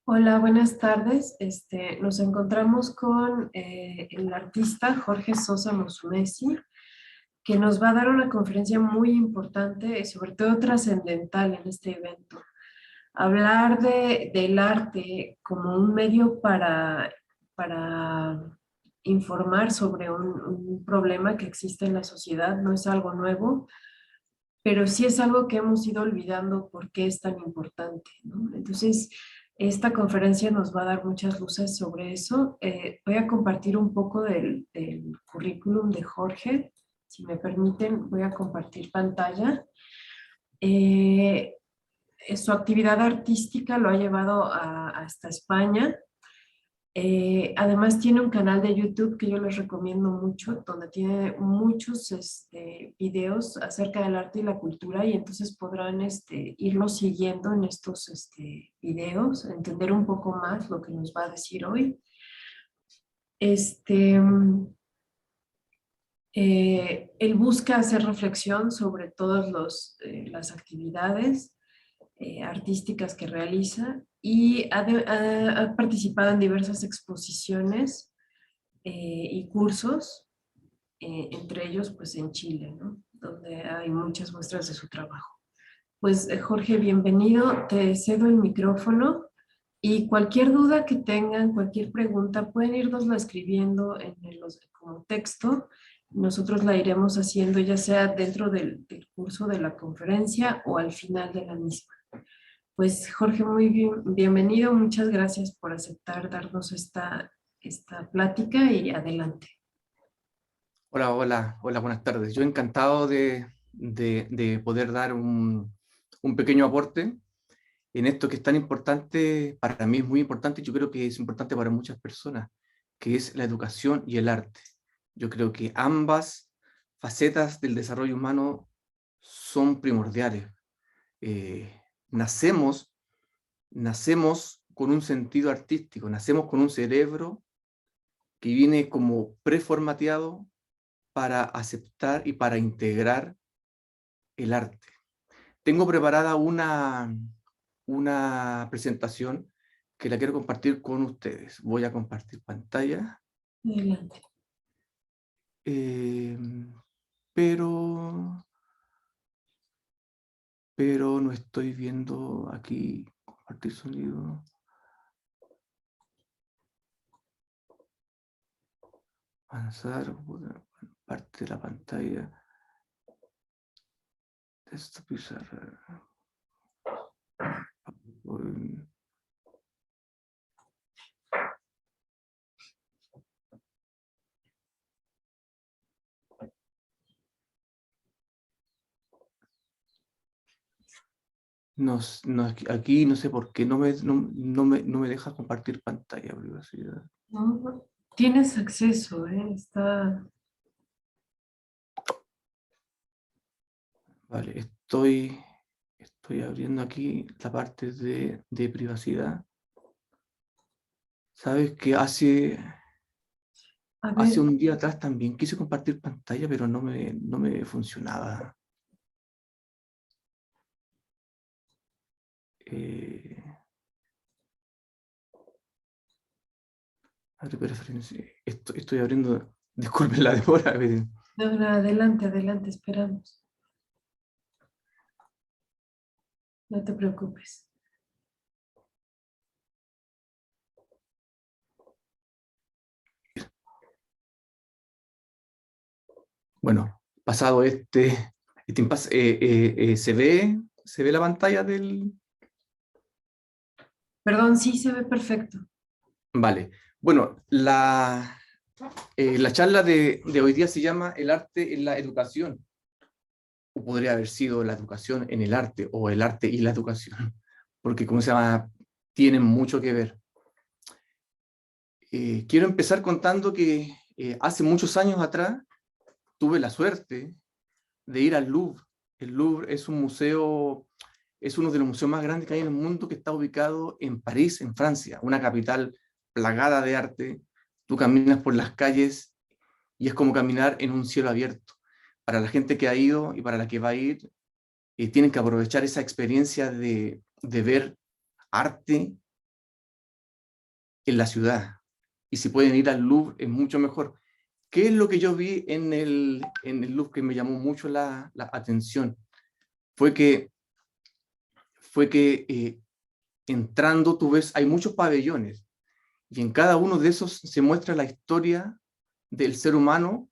Hola, buenas tardes. Nos encontramos con el artista Jorge Sosa Mosumesi, que nos va a dar una conferencia muy importante y sobre todo trascendental en este evento. Hablar del arte como un medio para informar sobre un problema que existe en la sociedad no es algo nuevo, pero sí es algo que hemos ido olvidando por qué es tan importante, ¿no? Entonces, esta conferencia nos va a dar muchas luces sobre eso. Voy a compartir un poco del currículum de Jorge. Si me permiten, voy a compartir pantalla. Eh, Su actividad artística lo ha llevado hasta España. Además tiene un canal de YouTube que yo les recomiendo mucho, donde tiene muchos videos acerca del arte y la cultura y entonces podrán irlo siguiendo en estos videos, entender un poco más lo que nos va a decir hoy. Este, Él busca hacer reflexión sobre todas las actividades artísticas que realiza y ha participado en diversas exposiciones y cursos, entre ellos pues en Chile, ¿no? Donde hay muchas muestras de su trabajo. Pues Jorge, bienvenido, te cedo el micrófono y cualquier duda que tengan, cualquier pregunta, pueden irnosla escribiendo como texto. Nosotros la iremos haciendo ya sea dentro del curso de la conferencia o al final de la misma. Pues Jorge, muy bienvenido, muchas gracias por aceptar darnos esta plática y adelante. Hola, hola, hola, buenas tardes. Yo encantado de poder dar un pequeño aporte en esto que es tan importante, para mí es muy importante y yo creo que es importante para muchas personas, que es la educación y el arte. Yo creo que ambas facetas del desarrollo humano son primordiales. Eh, nacemos, nacemos con un sentido artístico, nacemos con un cerebro que viene como preformateado para aceptar y para integrar el arte. Tengo preparada una presentación que la quiero compartir con ustedes. Voy a compartir pantalla, Adelante. eh, pero, pero no estoy viendo aquí compartir sonido. Avanzar, parte de la pantalla. Esto pizarra. No, no, aquí no sé por qué no me deja compartir pantalla, privacidad. No, tienes acceso, Vale, estoy abriendo aquí la parte de privacidad. Sabes que a hace ver, un día atrás también quise compartir pantalla, pero no me funcionaba. Eh, Abre preferencia. Estoy abriendo. Disculpen la demora. no, no, adelante, adelante, esperamos. No te preocupes. Bueno, pasado este impasse, se ve la pantalla del. Perdón, sí se ve perfecto. Vale. Bueno, la charla de hoy día se llama El arte en la educación. O podría haber sido la educación en el arte o el arte y la educación, porque, ¿cómo se llama? Tienen mucho que ver. Quiero empezar contando que hace muchos años atrás tuve la suerte de ir al Louvre. El Louvre es un museo, es uno de los museos más grandes que hay en el mundo, que está ubicado en París, en Francia, una capital plagada de arte. Tú caminas por las calles y es como caminar en un cielo abierto. Para la gente que ha ido y para la que va a ir, tienen que aprovechar esa experiencia de ver arte en la ciudad. Y si pueden ir al Louvre, es mucho mejor. ¿Qué es lo que yo vi en el Louvre que me llamó mucho la atención? Fue que, entrando tú ves, hay muchos pabellones, y en cada uno de esos se muestra la historia del ser humano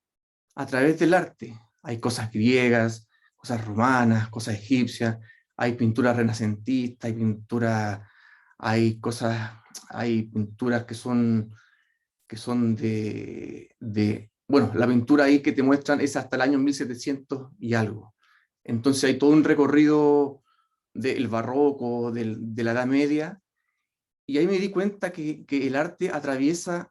a través del arte. Hay cosas griegas, cosas romanas, cosas egipcias, hay pintura renacentista, hay cosas, hay pinturas que son bueno, la pintura ahí que te muestran es hasta el año 1700 y algo. Entonces hay todo un recorrido del barroco, de la Edad Media, y ahí me di cuenta que el arte atraviesa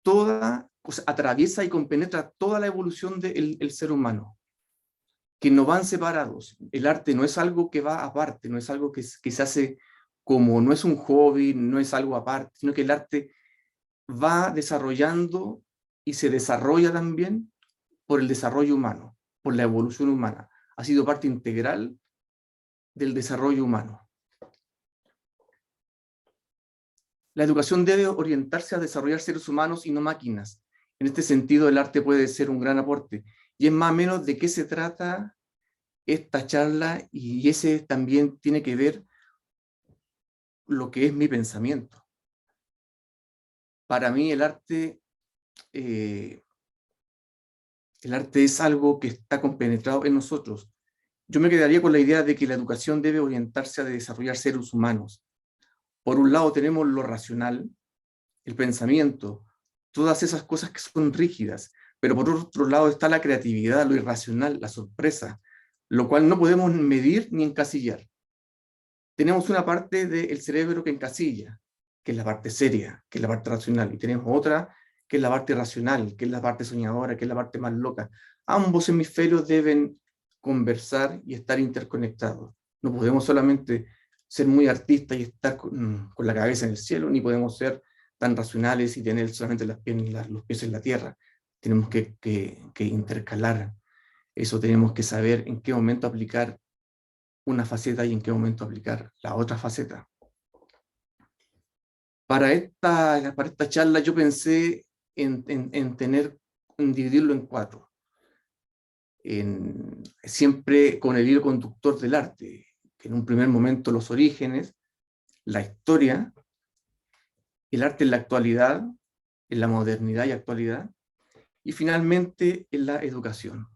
o sea, atraviesa y compenetra toda la evolución del el ser humano, que no van separados. El arte no es algo que va aparte, no es algo que se hace como, no es un hobby, no es algo aparte, sino que el arte va desarrollando y se desarrolla también por el desarrollo humano, por la evolución humana. Ha sido parte integral del desarrollo humano. La educación debe orientarse a desarrollar seres humanos y no máquinas. En este sentido, el arte puede ser un gran aporte. Y es más o menos de qué se trata esta charla, y ese también tiene que ver lo que es mi pensamiento. Para mí eh, el arte es algo que está compenetrado en nosotros. Yo me quedaría con la idea de que la educación debe orientarse a desarrollar seres humanos. Por un lado tenemos lo racional, el pensamiento, todas esas cosas que son rígidas, pero por otro lado está la creatividad, lo irracional, la sorpresa, lo cual no podemos medir ni encasillar. Tenemos una parte del cerebro que encasilla, que es la parte seria, que es la parte racional, y tenemos otra que es la parte irracional, que es la parte soñadora, que es la parte más loca. Ambos hemisferios deben conversar y estar interconectados. No podemos solamente ser muy artistas y estar con la cabeza en el cielo, ni podemos ser tan racionales y tener solamente los pies en la tierra. Tenemos que intercalar eso, tenemos que saber en qué momento aplicar una faceta y en qué momento aplicar la otra faceta. Para esta charla yo pensé en dividirlo en cuatro. Siempre con el hilo conductor del arte, que en un primer momento los orígenes, la historia, el arte en la actualidad, en la modernidad y actualidad, y finalmente en la educación.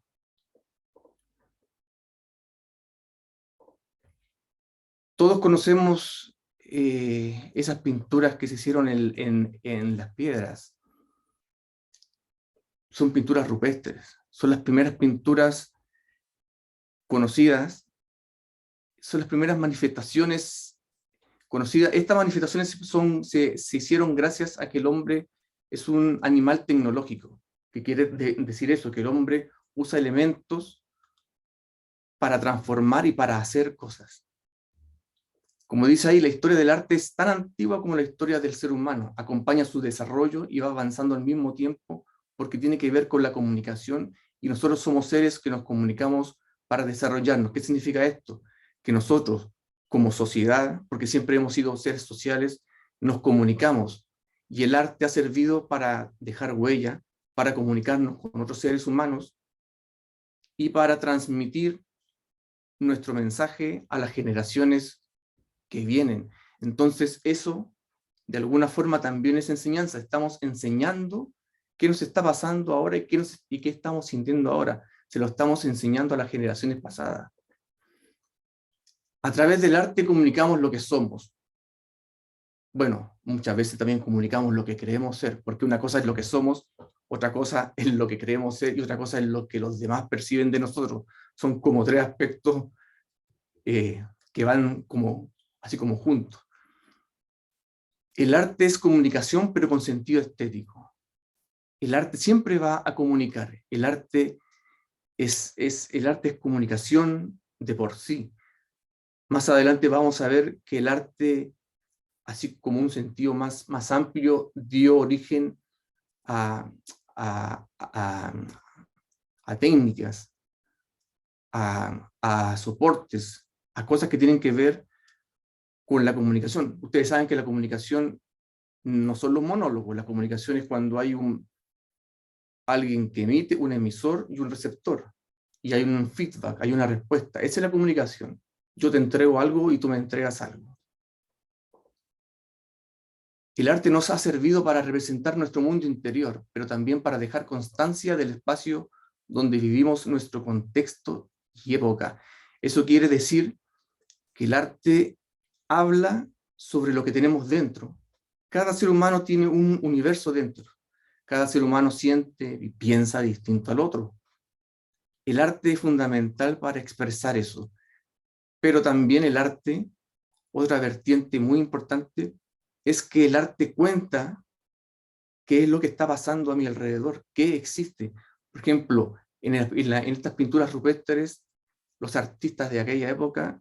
Todos conocemos esas pinturas que se hicieron en las piedras. Son pinturas rupestres, son las primeras pinturas conocidas, son las primeras manifestaciones conocidas. Estas manifestaciones se hicieron gracias a que el hombre es un animal tecnológico, que quiere decir eso, que el hombre usa elementos para transformar y para hacer cosas. Como dice ahí, la historia del arte es tan antigua como la historia del ser humano, acompaña su desarrollo y va avanzando al mismo tiempo porque tiene que ver con la comunicación, y nosotros somos seres que nos comunicamos para desarrollarnos. ¿Qué significa esto? Que nosotros, como sociedad, porque siempre hemos sido seres sociales, nos comunicamos, y el arte ha servido para dejar huella, para comunicarnos con otros seres humanos y para transmitir nuestro mensaje a las generaciones que vienen. Entonces eso, de alguna forma, también es enseñanza. Estamos enseñando qué nos está pasando ahora y qué estamos sintiendo ahora. Se lo estamos enseñando a las generaciones pasadas. A través del arte comunicamos lo que somos. Bueno, muchas veces también comunicamos lo que creemos ser, porque una cosa es lo que somos, otra cosa es lo que creemos ser, y otra cosa es lo que los demás perciben de nosotros. Son como tres aspectos que van así como juntos. El arte es comunicación, pero con sentido estético. El arte siempre va a comunicar. El arte el arte es comunicación de por sí. Más adelante vamos a ver que el arte, así como un sentido más amplio, dio origen a, a, a, a técnicas, a soportes, a cosas que tienen que ver con la comunicación. Ustedes saben que la comunicación no son los monólogos. La comunicación es cuando hay alguien que emite, un emisor y un receptor. Y hay un feedback, hay una respuesta. Esa es la comunicación. Yo te entrego algo y tú me entregas algo. El arte nos ha servido para representar nuestro mundo interior, pero también para dejar constancia del espacio donde vivimos, nuestro contexto y época. Eso quiere decir que el arte habla sobre lo que tenemos dentro. Cada ser humano tiene un universo dentro. Cada ser humano siente y piensa distinto al otro. El arte es fundamental para expresar eso, pero también el arte, otra vertiente muy importante, es que el arte cuenta qué es lo que está pasando a mi alrededor, qué existe. Por ejemplo, en estas pinturas rupestres, los artistas de aquella época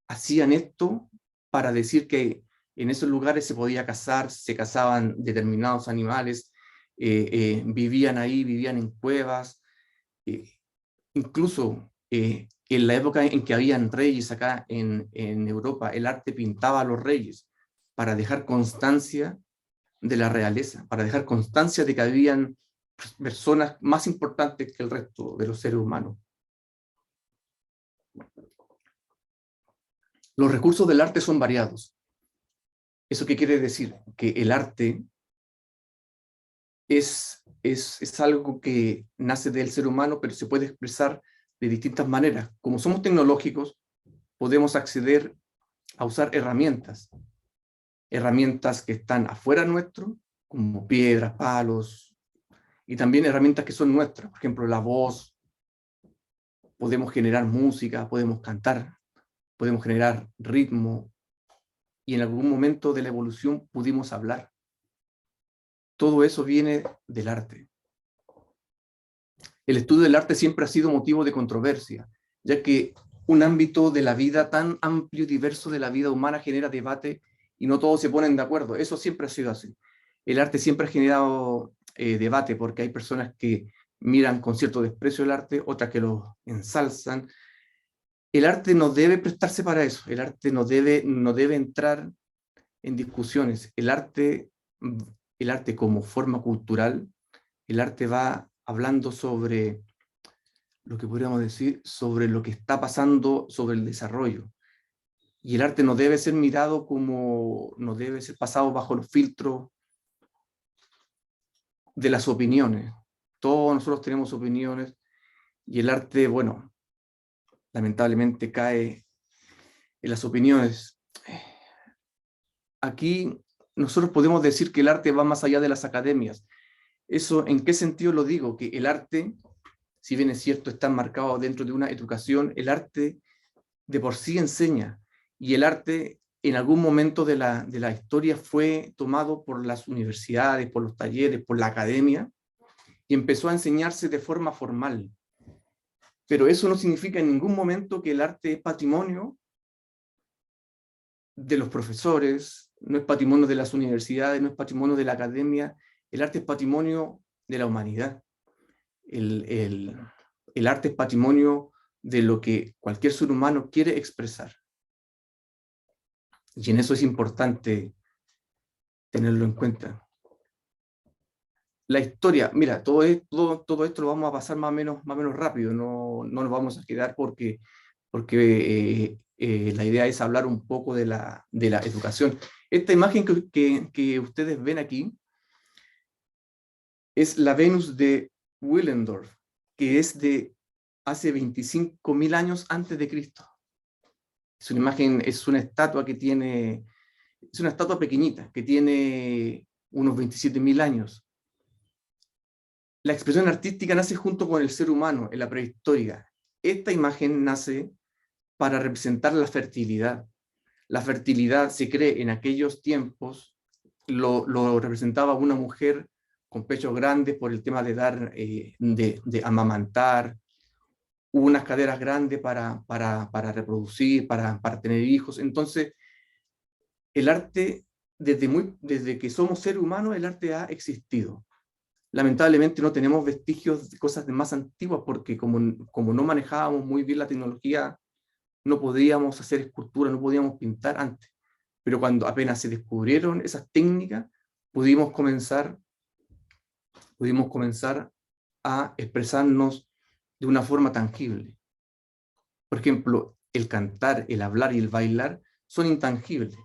hacían esto para decir que en esos lugares se podía cazar, se cazaban determinados animales, vivían ahí, vivían en cuevas, eh, incluso en la época en que habían reyes acá en Europa, el arte pintaba a los reyes para dejar constancia de la realeza, para dejar constancia de que habían personas más importantes que el resto de los seres humanos. Los recursos del arte son variados. ¿Eso qué quiere decir? Que el arte es algo que nace del ser humano, pero se puede expresar de distintas maneras. Como somos tecnológicos, podemos acceder a usar herramientas que están afuera nuestro, como piedras, palos, y también herramientas que son nuestras, por ejemplo, la voz. Podemos generar música, podemos cantar, podemos generar ritmo, y en algún momento de la evolución pudimos hablar. Todo eso viene del arte. El estudio del arte siempre ha sido motivo de controversia, ya que un ámbito de la vida tan amplio y diverso de la vida humana genera debate y no todos se ponen de acuerdo. Eso siempre ha sido así. El arte siempre ha generado debate porque hay personas que miran con cierto desprecio el arte, otras que lo ensalzan. El arte no debe prestarse para eso. El arte no debe entrar en discusiones. El arte como forma cultural, el arte va hablando sobre lo que podríamos decir, sobre lo que está pasando, sobre el desarrollo. Y el arte no debe ser mirado como, no debe ser pasado bajo los filtros de las opiniones. Todos nosotros tenemos opiniones y el arte, bueno, lamentablemente cae en las opiniones. Aquí nosotros podemos decir que el arte va más allá de las academias. ¿Eso en qué sentido lo digo? Que el arte, si bien es cierto, está marcado dentro de una educación, el arte de por sí enseña, y el arte en algún momento de la historia fue tomado por las universidades, por los talleres, por la academia, y empezó a enseñarse de forma formal. Pero eso no significa en ningún momento que el arte es patrimonio de los profesores, no es patrimonio de las universidades, no es patrimonio de la academia. El arte es patrimonio de la humanidad. El arte es patrimonio de lo que cualquier ser humano quiere expresar. Y en eso es importante tenerlo en cuenta. La historia, mira, todo esto lo vamos a pasar más o menos rápido, no nos vamos a quedar porque la idea es hablar un poco de la educación. Esta imagen que ustedes ven aquí es la Venus de Willendorf, que es de hace 25.000 años antes de Cristo. Es una imagen, es una estatua pequeñita, que tiene unos 27.000 años. La expresión artística nace junto con el ser humano en la prehistoria. Esta imagen nace para representar la fertilidad. La fertilidad se cree en aquellos tiempos, lo representaba una mujer con pechos grandes por el tema de dar, de amamantar, unas caderas grandes para reproducir, para tener hijos. Entonces, el arte, desde que somos seres humanos, el arte ha existido. Lamentablemente no tenemos vestigios de cosas más antiguas porque como no manejábamos muy bien la tecnología, no podíamos hacer escultura, no podíamos pintar antes. pero cuando apenas se descubrieron esas técnicas, pudimos comenzar a expresarnos de una forma tangible. Por ejemplo, el cantar, el hablar y el bailar son intangibles,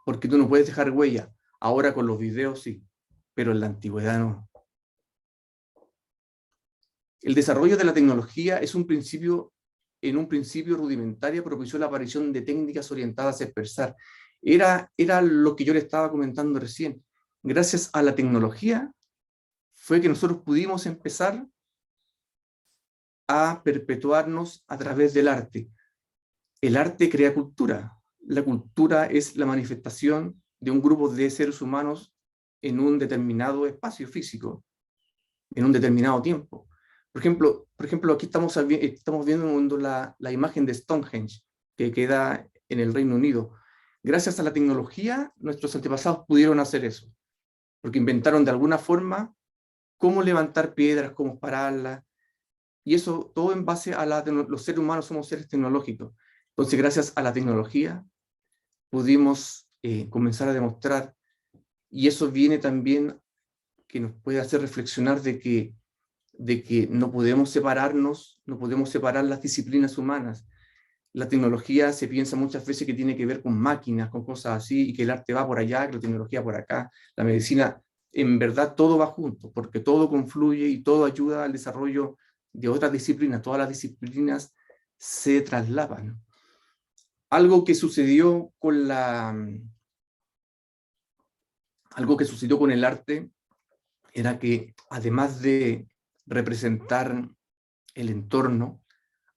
porque tú no puedes dejar huella. Ahora con los videos sí, pero en la antigüedad no. El desarrollo de la tecnología en un principio rudimentaria, propició la aparición de técnicas orientadas a expresar. Era lo que yo le estaba comentando recién. Gracias a la tecnología fue que nosotros pudimos empezar a perpetuarnos a través del arte. El arte crea cultura. La cultura es la manifestación de un grupo de seres humanos en un determinado espacio físico, en un determinado tiempo. Por ejemplo aquí estamos viendo la imagen de Stonehenge, que queda en el Reino Unido. Gracias a la tecnología, nuestros antepasados pudieron hacer eso, porque inventaron de alguna forma cómo levantar piedras, cómo pararlas, y eso todo en base a los seres humanos somos seres tecnológicos. Entonces, gracias a la tecnología, pudimos comenzar a demostrar, y eso viene también que nos puede hacer reflexionar de que no podemos separarnos, no podemos separar las disciplinas humanas. La tecnología se piensa muchas veces que tiene que ver con máquinas, con cosas así, y que el arte va por allá, que la tecnología por acá, la medicina, en verdad todo va junto, porque todo confluye y todo ayuda al desarrollo de otras disciplinas, todas las disciplinas se traslapan. Algo que sucedió con algo que sucedió con el arte era que además de representar el entorno,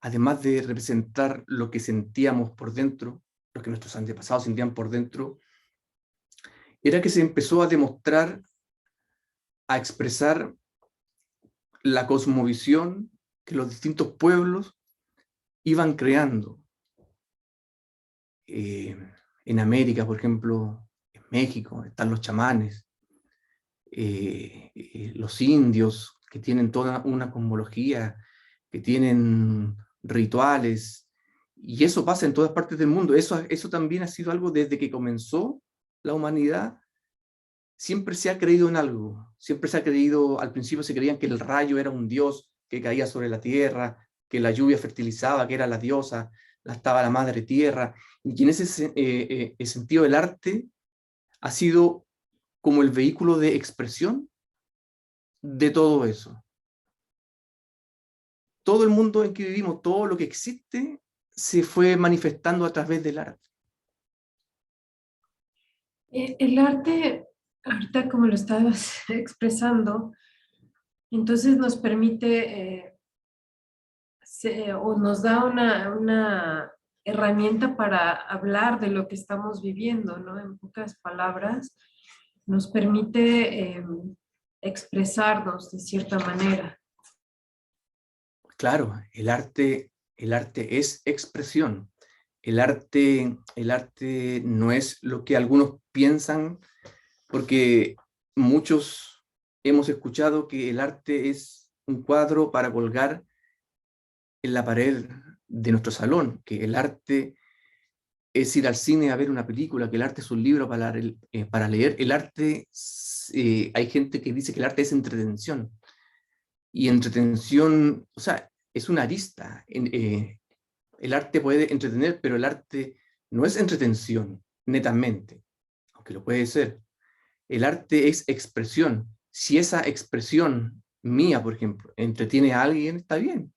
además de representar lo que sentíamos por dentro, lo que nuestros antepasados sentían por dentro, era que se empezó a demostrar, a expresar la cosmovisión que los distintos pueblos iban creando. En América, por ejemplo, en México, están los chamanes, los indios, que tienen toda una cosmología, que tienen rituales, y eso pasa en todas partes del mundo. Eso también ha sido algo desde que comenzó la humanidad. Siempre se ha creído en algo, siempre se ha creído, al principio se creían que el rayo era un dios que caía sobre la tierra, que la lluvia fertilizaba, que era la diosa, estaba la madre tierra, y en ese sentido el arte ha sido como el vehículo de expresión de todo eso. Todo el mundo en que vivimos, todo lo que existe, se fue manifestando a través del arte. El arte, ahorita como lo estabas expresando, entonces nos permite o nos da una herramienta para hablar de lo que estamos viviendo, ¿no? En pocas palabras, nos permite expresarnos de cierta manera. Claro, el arte es expresión. El arte no es lo que algunos piensan, porque muchos hemos escuchado que el arte es un cuadro para colgar en la pared de nuestro salón, que el arte es ir al cine a ver una película, que el arte es un libro para leer. El arte, hay gente que dice que el arte es entretención. Y entretención, o sea, es una arista. El arte puede entretener, pero el arte no es entretención, netamente, aunque lo puede ser. El arte es expresión. Si esa expresión mía, por ejemplo, entretiene a alguien, está bien,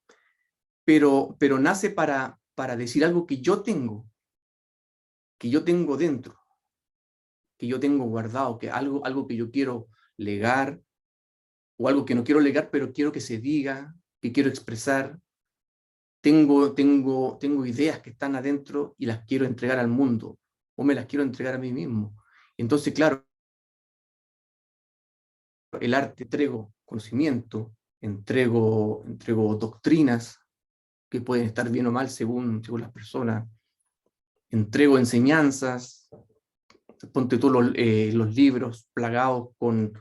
pero nace para decir algo que yo tengo dentro, que yo tengo guardado, que algo que yo quiero legar, o algo que no quiero legar, pero quiero que se diga, que quiero expresar. Tengo ideas que están adentro y las quiero entregar al mundo, o me las quiero entregar a mí mismo. Entonces, claro, el arte, entrego conocimiento, entrego doctrinas que pueden estar bien o mal según las personas, entrego enseñanzas, ponte tú los libros plagados con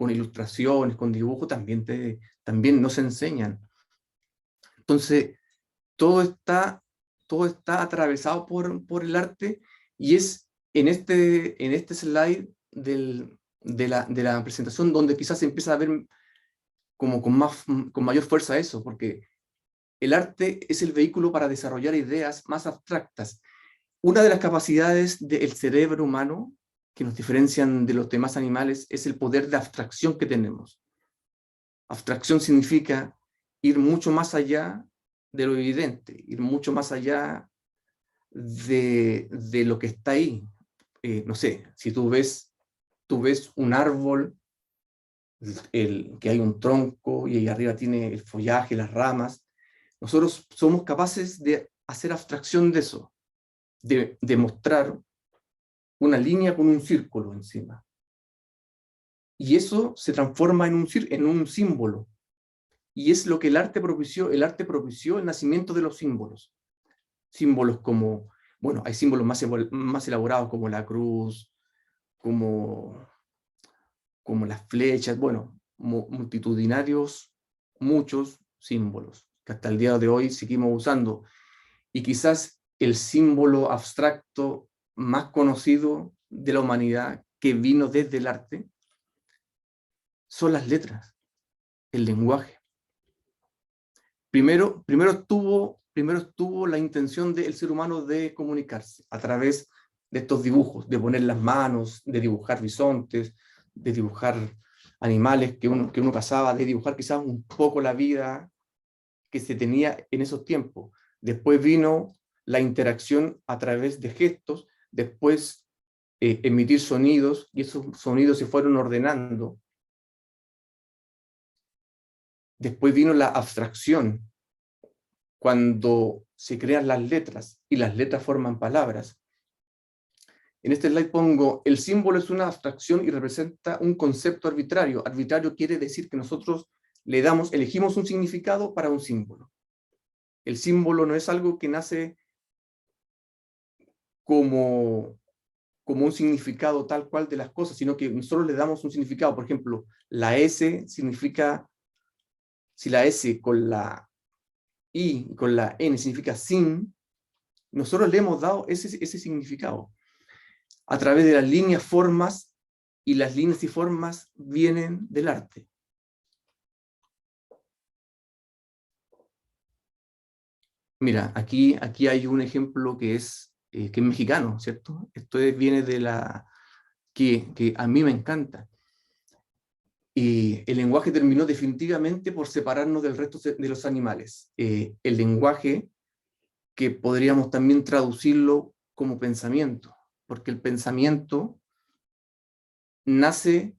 ilustraciones, con dibujos, también nos enseñan. Entonces, todo está atravesado por el arte, y es en este slide de la presentación, donde quizás se empieza a ver como con mayor fuerza eso, porque el arte es el vehículo para desarrollar ideas más abstractas. Una de las capacidades del cerebro humano que nos diferencian de los demás animales es el poder de abstracción que tenemos. Abstracción significa ir mucho más allá de lo evidente, ir mucho más allá de lo que está ahí. No sé, si tú ves un árbol, que hay un tronco y ahí arriba tiene el follaje, las ramas, nosotros somos capaces de hacer abstracción de eso, de mostrar una línea con un círculo encima. Y eso se transforma en un símbolo. Y es lo que el arte propició. El arte propició el nacimiento de los símbolos. Símbolos como, bueno, hay símbolos más elaborados como la cruz, como las flechas, bueno, multitudinarios, muchos símbolos que hasta el día de hoy seguimos usando. Y quizás el símbolo abstracto más conocido de la humanidad que vino desde el arte son las letras, el lenguaje. Primero estuvo la intención del ser humano de comunicarse a través de estos dibujos, de poner las manos, de dibujar bisontes, de dibujar animales que uno cazaba, de dibujar quizás un poco la vida que se tenía en esos tiempos. Después vino la interacción a través de gestos, después emitir sonidos, y esos sonidos se fueron ordenando. Después vino la abstracción, cuando se crean las letras, y las letras forman palabras. En este slide pongo, el símbolo es una abstracción y representa un concepto arbitrario. Arbitrario quiere decir que nosotros elegimos un significado para un símbolo. El símbolo no es algo que nace como un significado tal cual de las cosas, sino que nosotros le damos un significado. Por ejemplo, la S significa, si la S con la I y con la N significa sin, nosotros le hemos dado ese significado a través de las líneas, formas, y las líneas y formas vienen del arte. Mira, aquí hay un ejemplo que es mexicano, ¿cierto? Esto viene de que a mí me encanta. Y el lenguaje terminó definitivamente por separarnos del resto de los animales. El lenguaje, que podríamos también traducirlo como pensamiento, porque el pensamiento nace,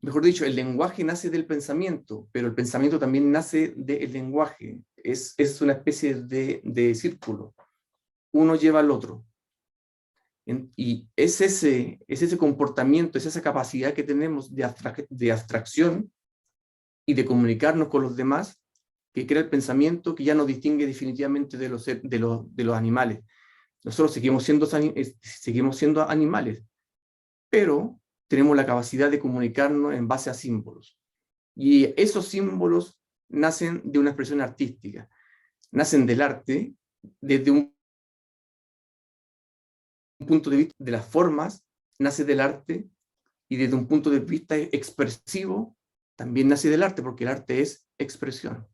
mejor dicho, el lenguaje nace del pensamiento, pero el pensamiento también nace del lenguaje. Es una especie de círculo. Uno lleva al otro. Y es ese comportamiento, es esa capacidad que tenemos de abstracción y de comunicarnos con los demás, que crea el pensamiento que ya nos distingue definitivamente de los animales. Nosotros seguimos siendo animales, pero tenemos la capacidad de comunicarnos en base a símbolos. Y esos símbolos nacen de una expresión artística, nacen del arte, desde un punto de vista de las formas, nace del arte, y desde un punto de vista expresivo, también nace del arte, porque el arte es expresión.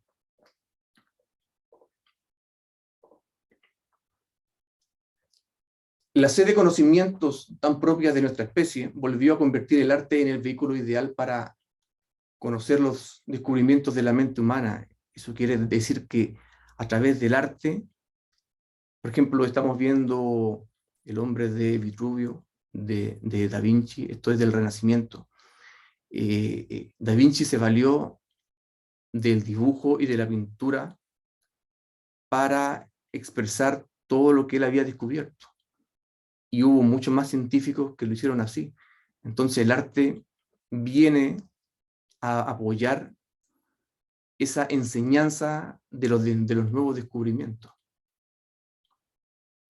La sed de conocimientos tan propia de nuestra especie volvió a convertir el arte en el vehículo ideal para conocer los descubrimientos de la mente humana. Eso quiere decir que a través del arte, por ejemplo, estamos viendo El hombre de Vitruvio, de Da Vinci. Esto es del Renacimiento. Da Vinci se valió del dibujo y de la pintura para expresar todo lo que él había descubierto. Y hubo muchos más científicos que lo hicieron así. Entonces el arte viene a apoyar esa enseñanza de los nuevos descubrimientos.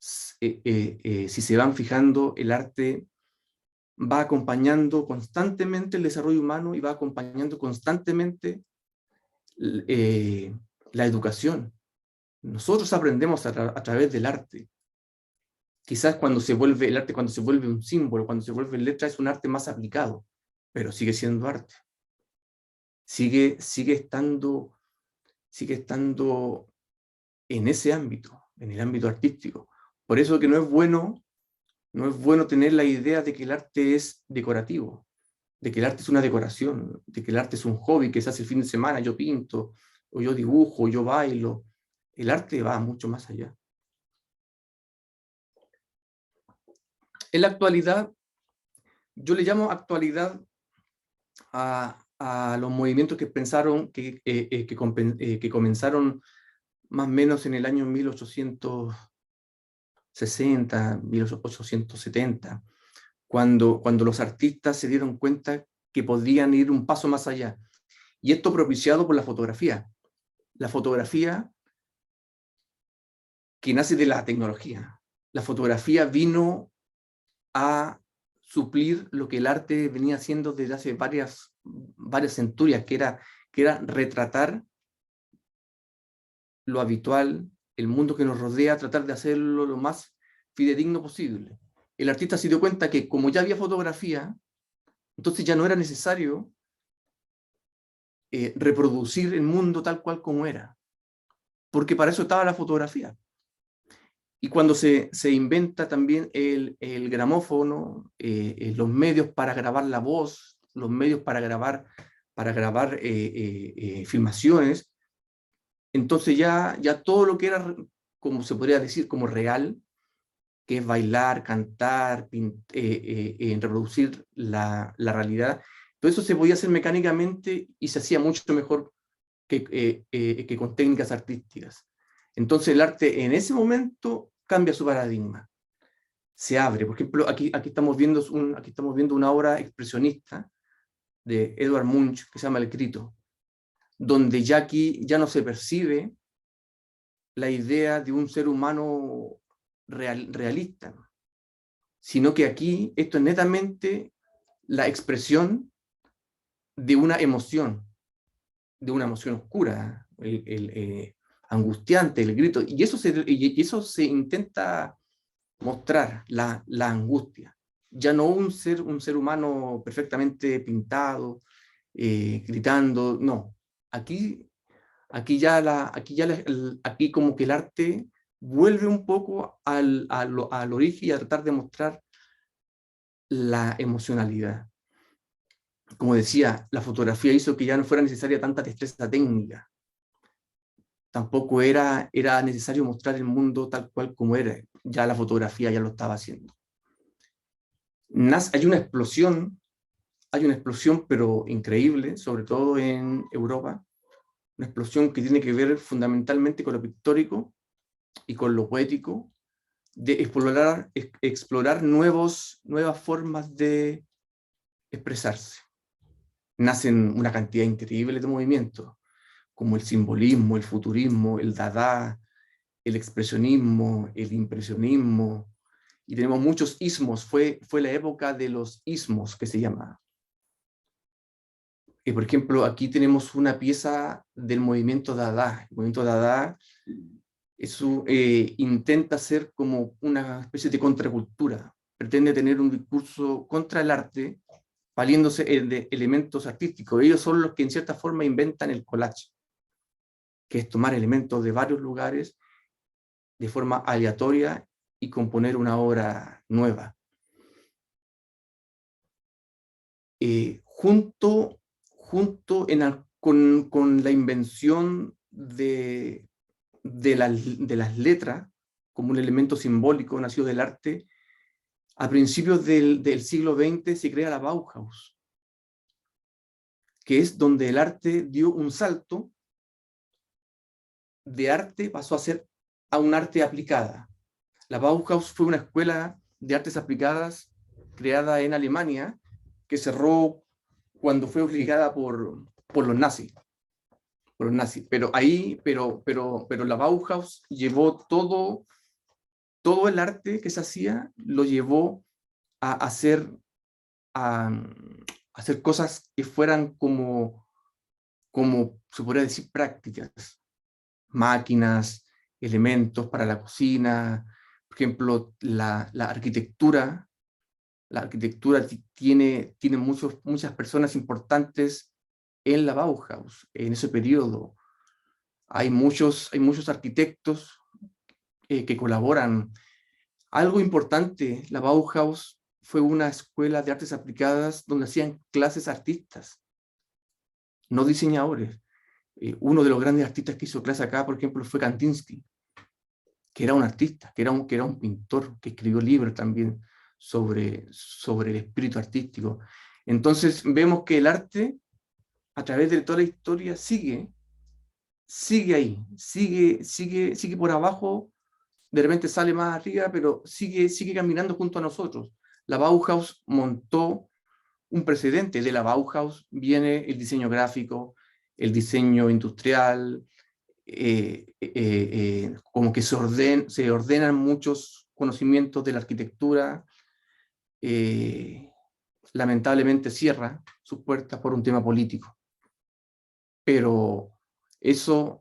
Si se van fijando, el arte va acompañando constantemente el desarrollo humano y va acompañando constantemente la educación. Nosotros aprendemos a través del arte. Quizás cuando se vuelve el arte, cuando se vuelve un símbolo, cuando se vuelve letra, es un arte más aplicado, pero sigue siendo arte. Sigue estando en ese ámbito, en el ámbito artístico. Por eso que no es bueno tener la idea de que el arte es decorativo, de que el arte es una decoración, de que el arte es un hobby que se hace el fin de semana, yo pinto, o yo dibujo, o yo bailo. El arte va mucho más allá. En la actualidad, yo le llamo actualidad a los movimientos que pensaron, que comenzaron más o menos en el año 1860, 1870, cuando los artistas se dieron cuenta que podían ir un paso más allá. Y esto propiciado por la fotografía. La fotografía que nace de la tecnología. La fotografía vino a suplir lo que el arte venía haciendo desde hace varias centurias, que era retratar lo habitual, el mundo que nos rodea, tratar de hacerlo lo más fidedigno posible. El artista se dio cuenta que como ya había fotografía, entonces ya no era necesario reproducir el mundo tal cual como era, porque para eso estaba la fotografía. Y cuando se inventa también el gramófono, los medios para grabar la voz, los medios para grabar filmaciones, entonces ya todo lo que era, como se podría decir, como real, que es bailar, cantar, reproducir la realidad, todo eso se podía hacer mecánicamente y se hacía mucho mejor que con técnicas artísticas. Entonces el arte en ese momento cambia su paradigma, se abre. Por ejemplo, aquí estamos viendo una obra expresionista de Edvard Munch que se llama El Grito, donde ya aquí ya no se percibe la idea de un ser humano realista, sino que aquí esto es netamente la expresión de una emoción oscura, angustiante, el grito, y eso se intenta mostrar, la angustia. Ya no un ser humano perfectamente pintado, gritando, no. Aquí como que el arte vuelve un poco al origen y a tratar de mostrar la emocionalidad. Como decía, la fotografía hizo que ya no fuera necesaria tanta destreza técnica. Tampoco era necesario mostrar el mundo tal cual como era. Ya la fotografía ya lo estaba haciendo. Hay una explosión pero increíble, sobre todo en Europa, una explosión que tiene que ver fundamentalmente con lo pictórico y con lo poético, de explorar nuevas formas de expresarse. Nacen una cantidad increíble de movimientos, como el simbolismo, el futurismo, el dada, el expresionismo, el impresionismo, y tenemos muchos ismos. Fue la época de los ismos que se llama. Por ejemplo, aquí tenemos una pieza del movimiento Dada. El movimiento Dada intenta ser como una especie de contracultura. Pretende tener un discurso contra el arte, valiéndose de elementos artísticos. Ellos son los que en cierta forma inventan el collage, que es tomar elementos de varios lugares de forma aleatoria y componer una obra nueva. Junto con la invención de las letras como un elemento simbólico nacido del arte, a principios del siglo XX se crea la Bauhaus, que es donde el arte dio un salto de arte, pasó a ser a un arte aplicada. La Bauhaus fue una escuela de artes aplicadas creada en Alemania que cerró cuando fue obligada por los nazis. Pero la Bauhaus llevó todo el arte que se hacía, lo llevó a hacer cosas que fueran como se podría decir prácticas, máquinas, elementos para la cocina, Por ejemplo, la arquitectura tiene muchas personas importantes en la Bauhaus, en ese periodo. Hay muchos arquitectos que colaboran. Algo importante, la Bauhaus fue una escuela de artes aplicadas donde hacían clases artistas, no diseñadores. Uno de los grandes artistas que hizo clase acá, por ejemplo, fue Kandinsky, que era un artista, que era un pintor, que escribió libros también sobre el espíritu artístico. Entonces vemos que el arte, a través de toda la historia, sigue ahí, sigue por abajo, de repente sale más arriba, pero sigue caminando junto a nosotros. La Bauhaus montó un precedente. De la Bauhaus viene el diseño gráfico, el diseño industrial, como que se ordenan muchos conocimientos de la arquitectura. Lamentablemente cierra sus puertas por un tema político. Pero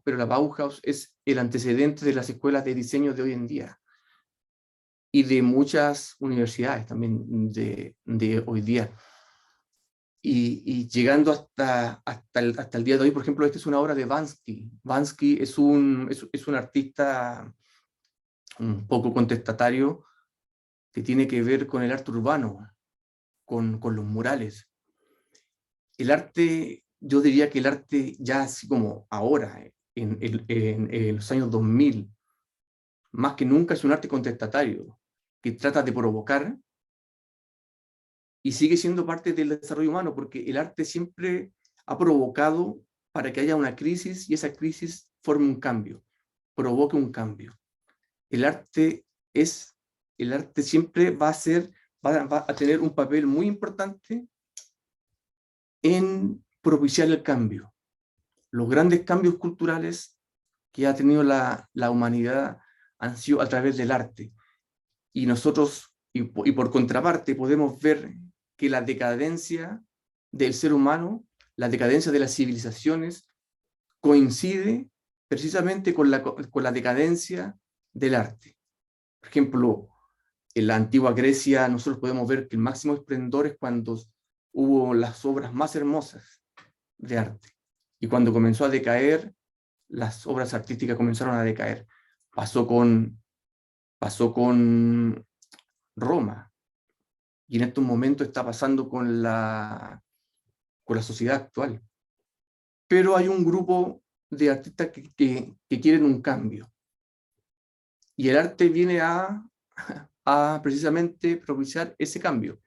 la Bauhaus es el antecedente de las escuelas de diseño de hoy en día y de muchas universidades también de hoy día. Y llegando hasta el día de hoy, por ejemplo, esta es una obra de Bansky. Bansky es un artista un poco contestatario que tiene que ver con el arte urbano, con los murales. El arte, yo diría que el arte ya así como ahora, en los años 2000, más que nunca es un arte contestatario, que trata de provocar y sigue siendo parte del desarrollo humano, porque el arte siempre ha provocado para que haya una crisis y esa crisis forme un cambio, provoque un cambio. El arte siempre va a tener un papel muy importante en propiciar el cambio. Los grandes cambios culturales que ha tenido la humanidad han sido a través del arte. Y nosotros, y por contraparte, podemos ver que la decadencia del ser humano, la decadencia de las civilizaciones, coincide precisamente con la decadencia del arte. Por ejemplo, en la antigua Grecia nosotros podemos ver que el máximo esplendor es cuando hubo las obras más hermosas de arte. Y cuando comenzó a decaer, las obras artísticas comenzaron a decaer. Pasó con Roma, y en estos momentos está pasando con la sociedad actual. Pero hay un grupo de artistas que quieren un cambio. Y el arte viene a precisamente propiciar ese cambio.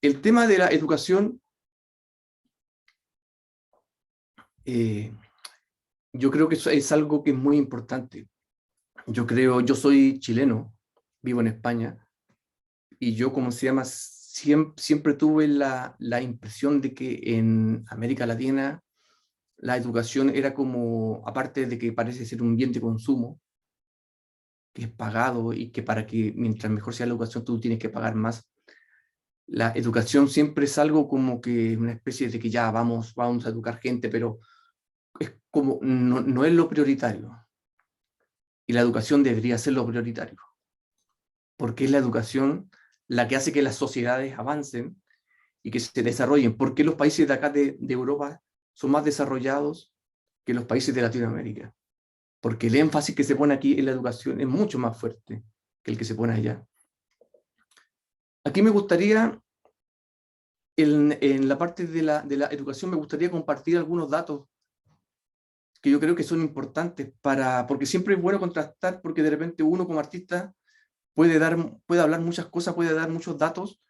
El tema de la educación, yo creo que es algo que es muy importante. Yo soy chileno, vivo en España, y yo, como se llama, siempre tuve la impresión de que en América Latina la educación era como, aparte de que parece ser un bien de consumo, que es pagado y que para que mientras mejor sea la educación tú tienes que pagar más. La educación siempre es algo como que una especie de que ya vamos a educar gente, pero es como, no es lo prioritario. Y la educación debería ser lo prioritario, porque es la educación la que hace que las sociedades avancen y que se desarrollen. ¿Por qué los países de acá de Europa son más desarrollados que los países de Latinoamérica? Porque el énfasis que se pone aquí en la educación es mucho más fuerte que el que se pone allá. Aquí me gustaría, en la parte de la educación, me gustaría compartir algunos datos que yo creo que son importantes porque siempre es bueno contrastar, porque de repente uno como artista puede hablar muchas cosas, puede dar muchos datos,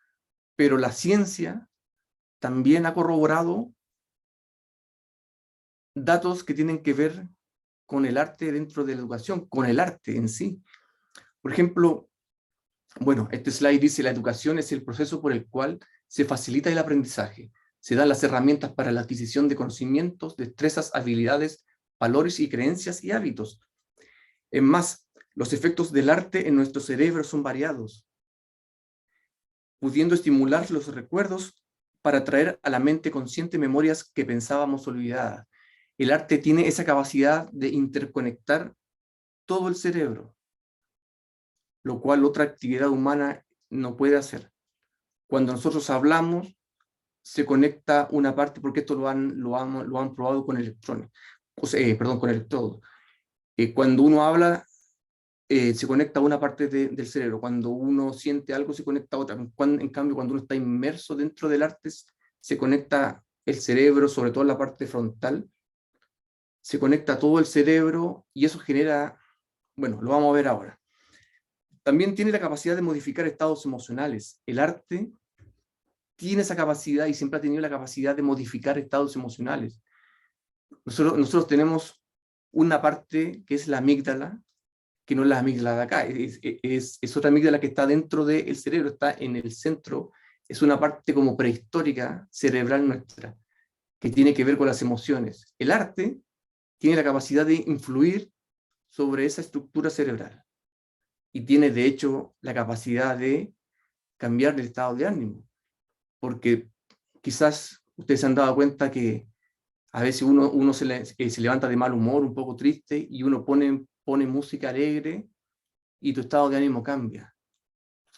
pero la ciencia también ha corroborado datos que tienen que ver con el arte dentro de la educación, con el arte en sí. Por ejemplo, bueno, este slide dice: la educación es el proceso por el cual se facilita el aprendizaje, se dan las herramientas para la adquisición de conocimientos, destrezas, habilidades, valores y creencias y hábitos. Es más, los efectos del arte en nuestro cerebro son variados, pudiendo estimular los recuerdos para traer a la mente consciente memorias que pensábamos olvidadas. El arte tiene esa capacidad de interconectar todo el cerebro. lo cual otra actividad humana no puede hacer. Cuando nosotros hablamos, se conecta una parte, porque esto lo han probado con electrones, perdón, con electrodos. Cuando uno habla, se conecta una parte del cerebro. Cuando uno siente algo, se conecta a otra. En cambio, cuando uno está inmerso dentro del arte, se conecta el cerebro, sobre todo la parte frontal, se conecta todo el cerebro y eso genera, bueno, lo vamos a ver ahora. También tiene la capacidad de modificar estados emocionales. El arte tiene esa capacidad y siempre ha tenido la capacidad de modificar estados emocionales. Nosotros tenemos una parte que es la amígdala, que no es la amígdala de acá, es otra amígdala que está dentro del cerebro, está en el centro, es una parte como prehistórica cerebral nuestra, que tiene que ver con las emociones. El arte tiene la capacidad de influir sobre esa estructura cerebral y tiene de hecho la capacidad de cambiar el estado de ánimo, porque quizás ustedes se han dado cuenta que a veces uno se levanta de mal humor, un poco triste, y uno pone música alegre y tu estado de ánimo cambia.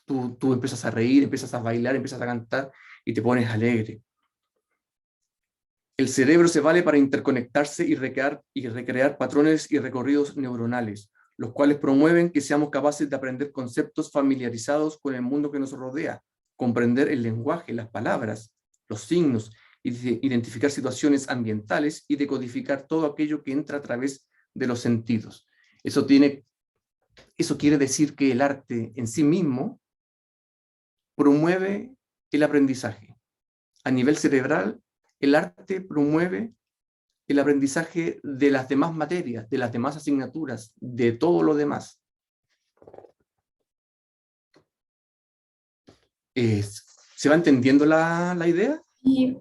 Tú empiezas a reír, empiezas a bailar, empiezas a cantar y te pones alegre. El cerebro se vale para interconectarse y recrear patrones y recorridos neuronales, los cuales promueven que seamos capaces de aprender conceptos familiarizados con el mundo que nos rodea, comprender el lenguaje, las palabras, los signos, identificar situaciones ambientales y decodificar todo aquello que entra a través de los sentidos. Eso quiere decir que el arte en sí mismo promueve el aprendizaje. A nivel cerebral, el arte promueve el aprendizaje de las demás materias, de las demás asignaturas, de todo lo demás. ¿Se va entendiendo la idea? Y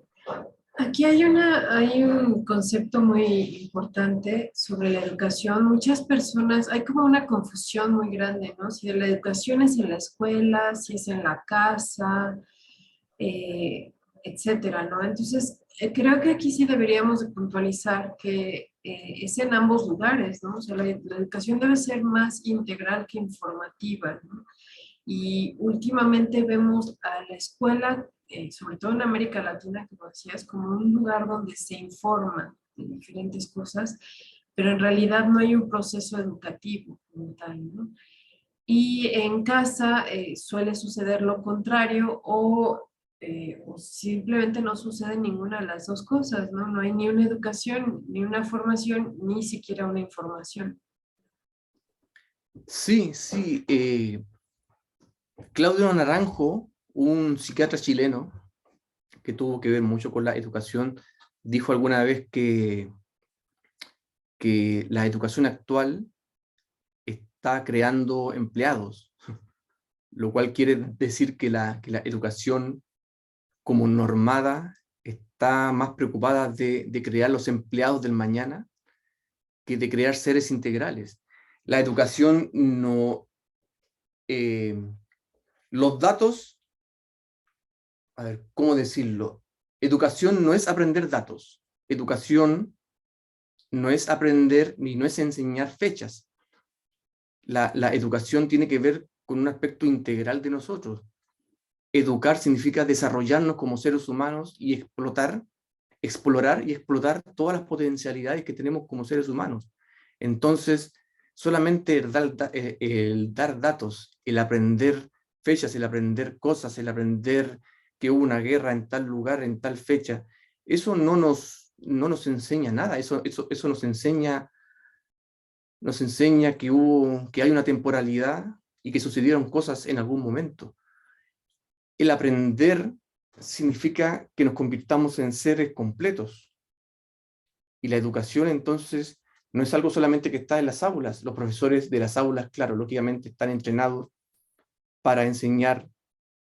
aquí hay un concepto muy importante sobre la educación. Muchas personas, hay como una confusión muy grande, ¿no? Si la educación es en la escuela, si es en la casa, etcétera, ¿no? Entonces, creo que aquí sí deberíamos de puntualizar que es en ambos lugares, ¿no? O sea, la educación debe ser más integral que informativa, ¿no? Y últimamente vemos a la escuela, sobre todo en América Latina, como decías, como un lugar donde se informa de diferentes cosas, pero en realidad no hay un proceso educativo como tal, ¿no? Y en casa suele suceder lo contrario o simplemente no sucede ninguna de las dos cosas, ¿no? No hay ni una educación, ni una formación, ni siquiera una información. Sí, sí. Claudio Naranjo, un psiquiatra chileno que tuvo que ver mucho con la educación, dijo alguna vez que la educación actual está creando empleados, lo cual quiere decir que la educación como normada está más preocupada de crear los empleados del mañana que de crear seres integrales. La educación no... los datos, a ver, ¿cómo decirlo? Educación no es aprender datos. Educación no es aprender ni no es enseñar fechas. La educación tiene que ver con un aspecto integral de nosotros. Educar significa desarrollarnos como seres humanos y explorar y explotar todas las potencialidades que tenemos como seres humanos. Entonces, solamente el dar datos, el aprender fechas, el aprender cosas, el aprender que hubo una guerra en tal lugar, en tal fecha, eso no nos enseña nada, eso nos enseña que hay una temporalidad y que sucedieron cosas en algún momento. El aprender significa que nos convirtamos en seres completos. Y la educación entonces no es algo solamente que está en las aulas. Los profesores de las aulas, claro, lógicamente están entrenados para enseñar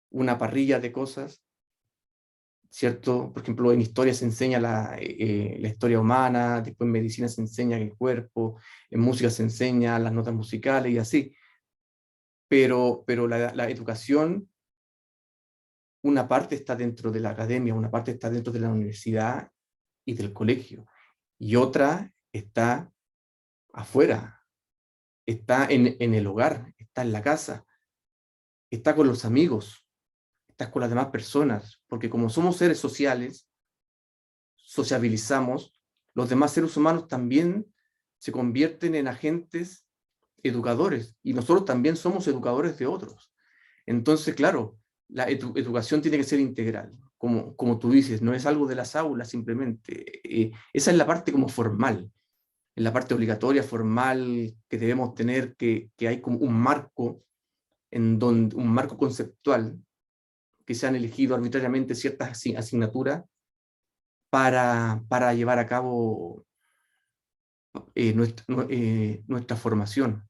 una parrilla de cosas, ¿cierto? Por ejemplo, en historia se enseña la historia humana, después en medicina se enseña el cuerpo, en música se enseña las notas musicales y así. Pero la educación, una parte está dentro de la academia, una parte está dentro de la universidad y del colegio, y otra está afuera, está en el hogar, está en la casa. está con los amigos, estás con las demás personas, porque como somos seres sociales, sociabilizamos, los demás seres humanos también se convierten en agentes educadores, y nosotros también somos educadores de otros. Entonces, claro, la educación tiene que ser integral, como tú dices, no es algo de las aulas simplemente. Esa es la parte como formal, en la parte obligatoria, formal, que debemos tener, que hay como un marco, un marco conceptual, que se han elegido arbitrariamente ciertas asignaturas para llevar a cabo nuestra formación.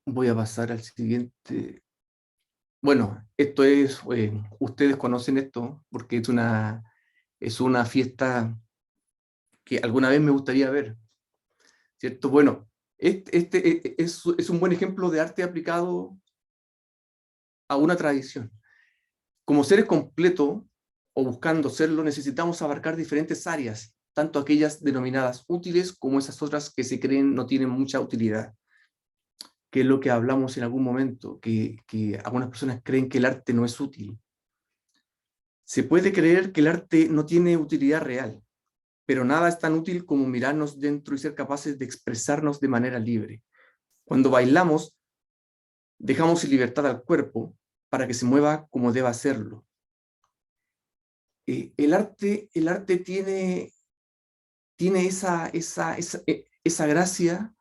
Voy a pasar al siguiente. Bueno, esto es, ustedes conocen esto porque es una fiesta que alguna vez me gustaría ver, ¿cierto? Bueno, es un buen ejemplo de arte aplicado a una tradición. Como seres completos, o buscando serlo, necesitamos abarcar diferentes áreas, tanto aquellas denominadas útiles como esas otras que se creen no tienen mucha utilidad, que es lo que hablamos en algún momento, que algunas personas creen que el arte no es útil. Se puede creer que el arte no tiene utilidad real, pero nada es tan útil como mirarnos dentro y ser capaces de expresarnos de manera libre. Cuando bailamos, dejamos en libertad al cuerpo para que se mueva como deba hacerlo. El arte tiene esa gracia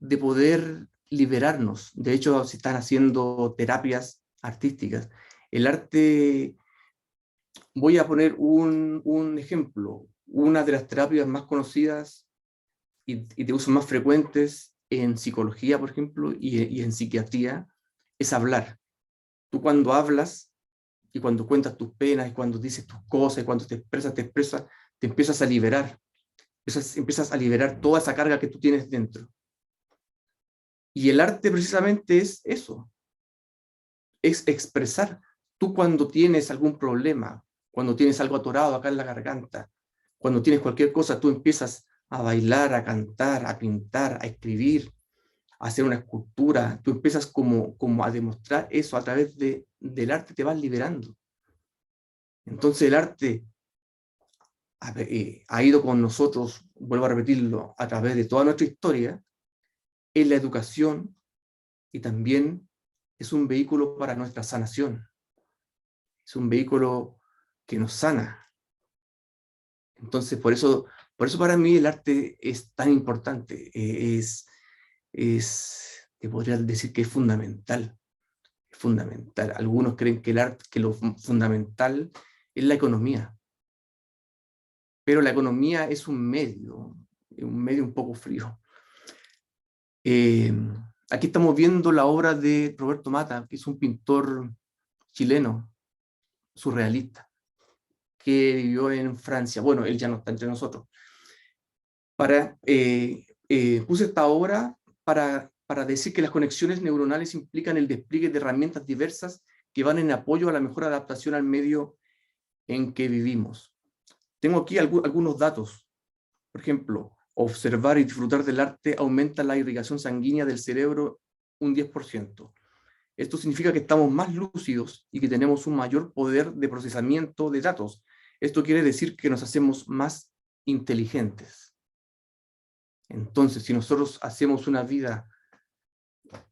de poder liberarnos. De hecho, se están haciendo terapias artísticas. El arte, voy a poner un ejemplo. Una de las terapias más conocidas y de uso más frecuentes en psicología, por ejemplo, y en psiquiatría, es hablar. Tú cuando hablas y cuando cuentas tus penas y cuando dices tus cosas y cuando te empiezas a liberar. Empiezas a liberar toda esa carga que tú tienes dentro. Y el arte precisamente es eso, es expresar. Tú cuando tienes algún problema, cuando tienes algo atorado acá en la garganta, cuando tienes cualquier cosa, tú empiezas a bailar, a cantar, a pintar, a escribir, a hacer una escultura. Tú empiezas como a demostrar eso a través del arte, te vas liberando. Entonces el arte ha ido con nosotros, vuelvo a repetirlo, a través de toda nuestra historia, en la educación, y también es un vehículo para nuestra sanación. Es un vehículo que nos sana. Entonces, por eso para mí el arte es tan importante. Te podría decir que es fundamental. Es fundamental. Algunos creen que el arte, que lo fundamental es la economía. Pero la economía es un medio un poco frío. Eh, Aquí estamos viendo la obra de Roberto Mata, que es un pintor chileno, surrealista, que vivió en Francia. Bueno, él ya no está entre nosotros. Puse esta obra para decir que las conexiones neuronales implican el despliegue de herramientas diversas que van en apoyo a la mejor adaptación al medio en que vivimos. Tengo aquí algunos datos. Por ejemplo, observar y disfrutar del arte aumenta la irrigación sanguínea del cerebro un 10%. Esto significa que estamos más lúcidos y que tenemos un mayor poder de procesamiento de datos. Esto quiere decir que nos hacemos más inteligentes. Entonces, si nosotros hacemos una vida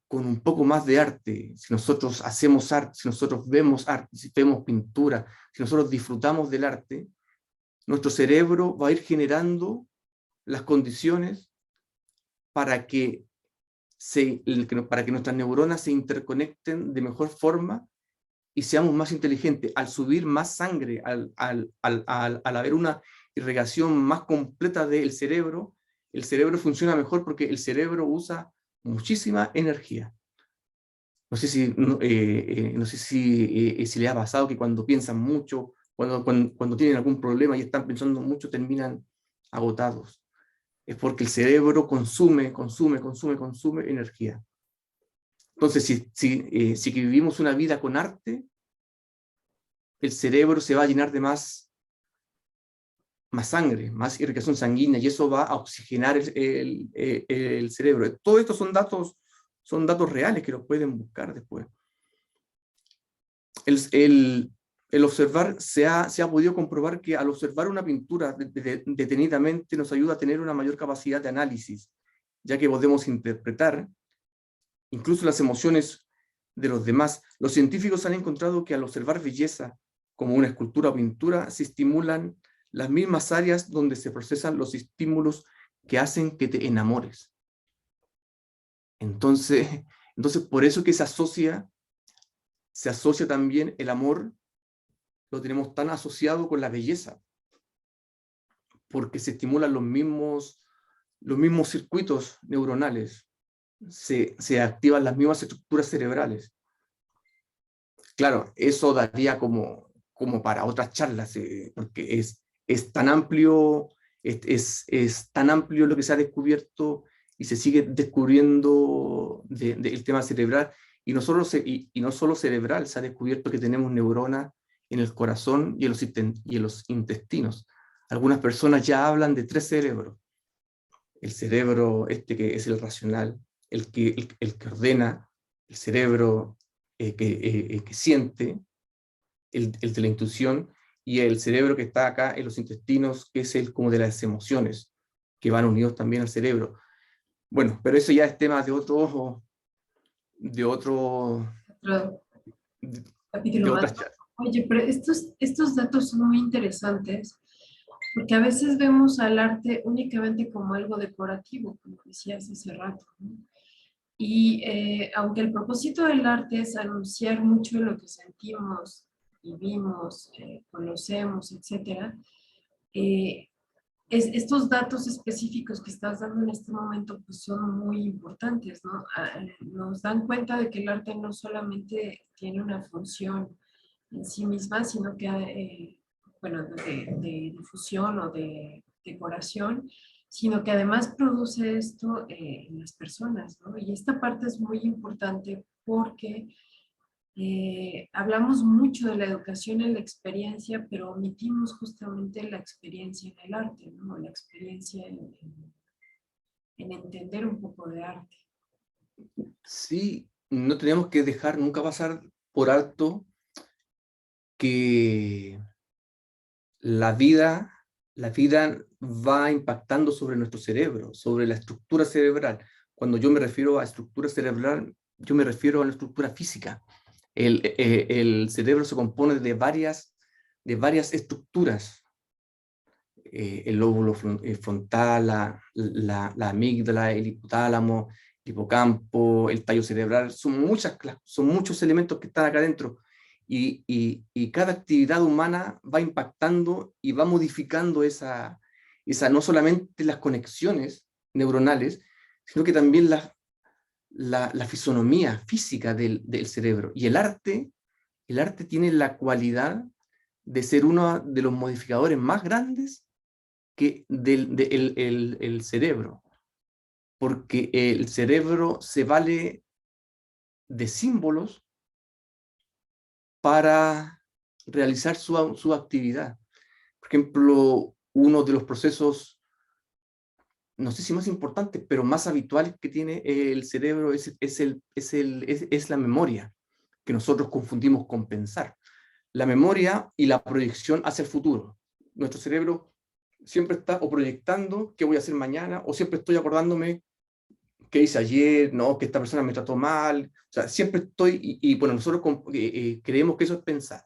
con un poco más de arte, si nosotros hacemos arte, si nosotros vemos arte, si vemos pintura, si nosotros disfrutamos del arte, nuestro cerebro va a ir generando las condiciones para que nuestras neuronas se interconecten de mejor forma y seamos más inteligentes. Al subir más sangre, al haber una irrigación más completa del cerebro, el cerebro funciona mejor porque el cerebro usa muchísima energía. No sé si les ha pasado que cuando piensan mucho, cuando tienen algún problema y están pensando mucho, terminan agotados. Es porque el cerebro consume energía. Entonces, si vivimos una vida con arte, el cerebro se va a llenar de más más sangre, más irrigación sanguínea, y eso va a oxigenar el cerebro. Todo esto son datos reales que los pueden buscar después. El observar, se ha podido comprobar que al observar una pintura detenidamente nos ayuda a tener una mayor capacidad de análisis, ya que podemos interpretar incluso las emociones de los demás. Los científicos han encontrado que al observar belleza, como una escultura o pintura, se estimulan las mismas áreas donde se procesan los estímulos que hacen que te enamores. Entonces por eso que se asocia también el amor, lo tenemos tan asociado con la belleza, porque se estimulan los mismos circuitos neuronales, se activan las mismas estructuras cerebrales. Claro, eso daría como para otras charlas, porque es tan amplio, es tan amplio lo que se ha descubierto y se sigue descubriendo del tema cerebral, y no solo cerebral, se ha descubierto que tenemos neuronas en el corazón y en los intestinos. Algunas personas ya hablan de 3 cerebros. El cerebro que es el racional, el que ordena, el cerebro que siente, el de la intuición, y el cerebro que está acá en los intestinos, que es el como de las emociones, que van unidos también al cerebro. Bueno, pero eso ya es tema de otro Otro capítulo de más. otras charlas. Oye, pero estos datos son muy interesantes porque a veces vemos al arte únicamente como algo decorativo, como decías hace rato, ¿no? Y aunque el propósito del arte es anunciar mucho lo que sentimos, vivimos, conocemos, etcétera, eh, estos datos específicos que estás dando en este momento pues son muy importantes, ¿no? Nos dan cuenta de que el arte no solamente tiene una función en sí misma, sino que, bueno, de difusión o de decoración, sino que además produce esto en las personas, ¿no? Y esta parte es muy importante porque hablamos mucho de la educación en la experiencia, pero omitimos justamente la experiencia en el arte, ¿no? La experiencia en entender un poco de arte. Sí, no tenemos que dejar nunca pasar por alto que la vida va impactando sobre nuestro cerebro, sobre la estructura cerebral. Cuando yo me refiero a estructura cerebral, yo me refiero a la estructura física. El cerebro se compone de varias estructuras. El lóbulo frontal, la amígdala, el hipotálamo, el hipocampo, el tallo cerebral, son muchos elementos que están acá adentro, y cada actividad humana va impactando y va modificando no solamente las conexiones neuronales, sino que también la fisonomía física del cerebro. Y el arte tiene la cualidad de ser uno de los modificadores más grandes el cerebro, porque el cerebro se vale de símbolos para realizar su actividad. Por ejemplo, uno de los procesos, no sé si más importantes, pero más habituales que tiene el cerebro es la memoria, que nosotros confundimos con pensar. La memoria y la proyección hacia el futuro. Nuestro cerebro siempre está o proyectando qué voy a hacer mañana, o siempre estoy acordándome qué hice ayer, no, que esta persona me trató mal. O sea, siempre estoy, bueno, nosotros creemos que eso es pensar,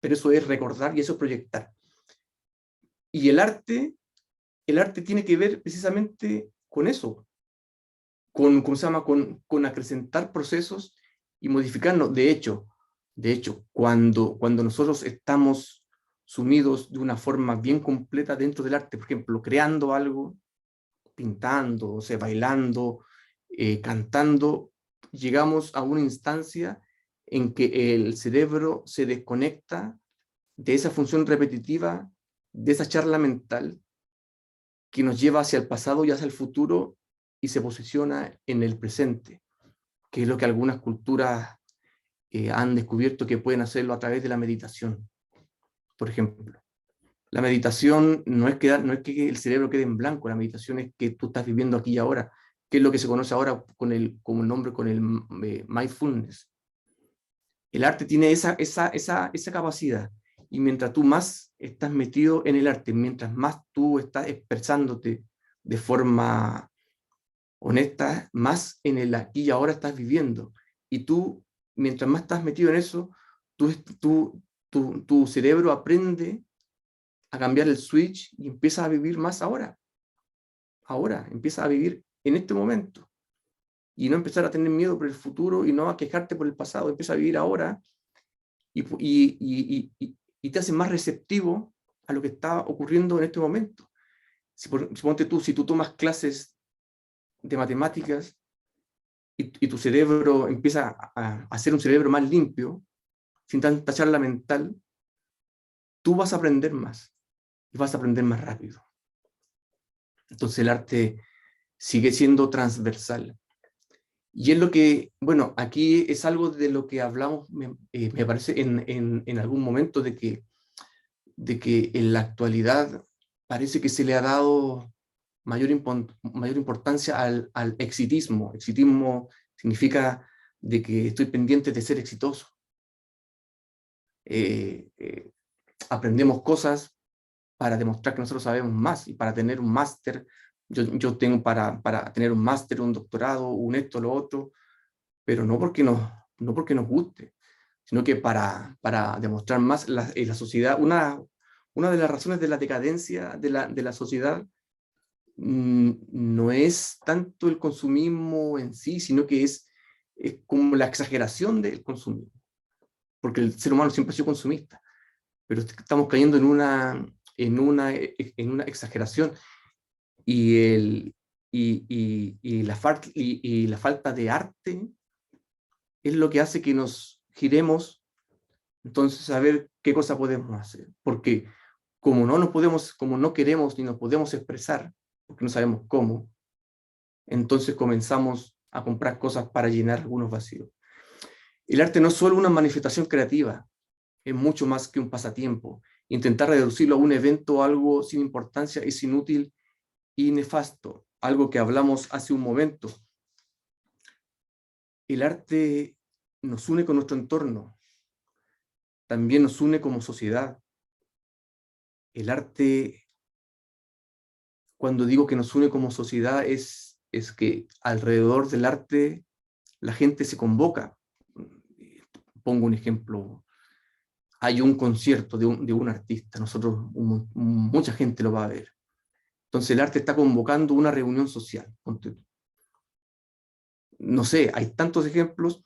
pero eso es recordar y eso es proyectar. Y el arte tiene que ver precisamente con eso, ¿cómo se llama? Con acrecentar procesos y modificarlos. De hecho, cuando nosotros estamos sumidos de una forma bien completa dentro del arte, por ejemplo, creando algo, pintando, o sea, bailando, cantando, llegamos a una instancia en que el cerebro se desconecta de esa función repetitiva, de esa charla mental que nos lleva hacia el pasado y hacia el futuro, y se posiciona en el presente, que es lo que algunas culturas han descubierto que pueden hacerlo a través de la meditación, por ejemplo. La meditación no es que el cerebro quede en blanco, la meditación es que tú estás viviendo aquí y ahora, que es lo que se conoce ahora como el nombre, con el mindfulness. El arte tiene esa capacidad. Y mientras tú más estás metido en el arte, mientras más tú estás expresándote de forma honesta, más en el aquí y ahora estás viviendo. Y tú, mientras más estás metido en eso, tú, tu cerebro aprende a cambiar el switch y empieza a vivir más ahora. Ahora, empieza a vivir en este momento. Y no empezar a tener miedo por el futuro y no a quejarte por el pasado. Empieza a vivir ahora y te hace más receptivo a lo que está ocurriendo en este momento. Si tú tomas clases de matemáticas y tu cerebro empieza a hacer un cerebro más limpio, sin tanta charla mental, tú vas a aprender más y vas a aprender más rápido. Entonces el arte sigue siendo transversal. Y es lo que, bueno, aquí es algo de lo que hablamos, me parece, en algún momento, de que en la actualidad parece que se le ha dado mayor importancia al exitismo. Exitismo significa de que estoy pendiente de ser exitoso. Eh, eh, Aprendemos cosas para demostrar que nosotros sabemos más y para tener un máster. Yo tengo para tener un máster, un doctorado, un esto, lo otro, pero no porque nos guste, sino que para demostrar más la sociedad. Una de las razones de la decadencia de la sociedad no es tanto el consumismo en sí, sino que es como la exageración del consumismo, porque el ser humano siempre ha sido consumista, pero estamos cayendo en una exageración y, y la falta de arte es lo que hace que nos giremos entonces a ver qué cosa podemos hacer, porque como no nos podemos, como no queremos ni nos podemos expresar, porque no sabemos cómo, entonces comenzamos a comprar cosas para llenar algunos vacíos. El arte no es solo una manifestación creativa, es mucho más que un pasatiempo. Intentar reducirlo a un evento o algo sin importancia es inútil y nefasto, algo que hablamos hace un momento. El arte nos une con nuestro entorno, también nos une como sociedad. El arte, cuando digo que nos une como sociedad, es que alrededor del arte la gente se convoca. Pongo un ejemplo, hay un concierto de un artista, mucha gente lo va a ver. Entonces el arte está convocando una reunión social. No sé, hay tantos ejemplos.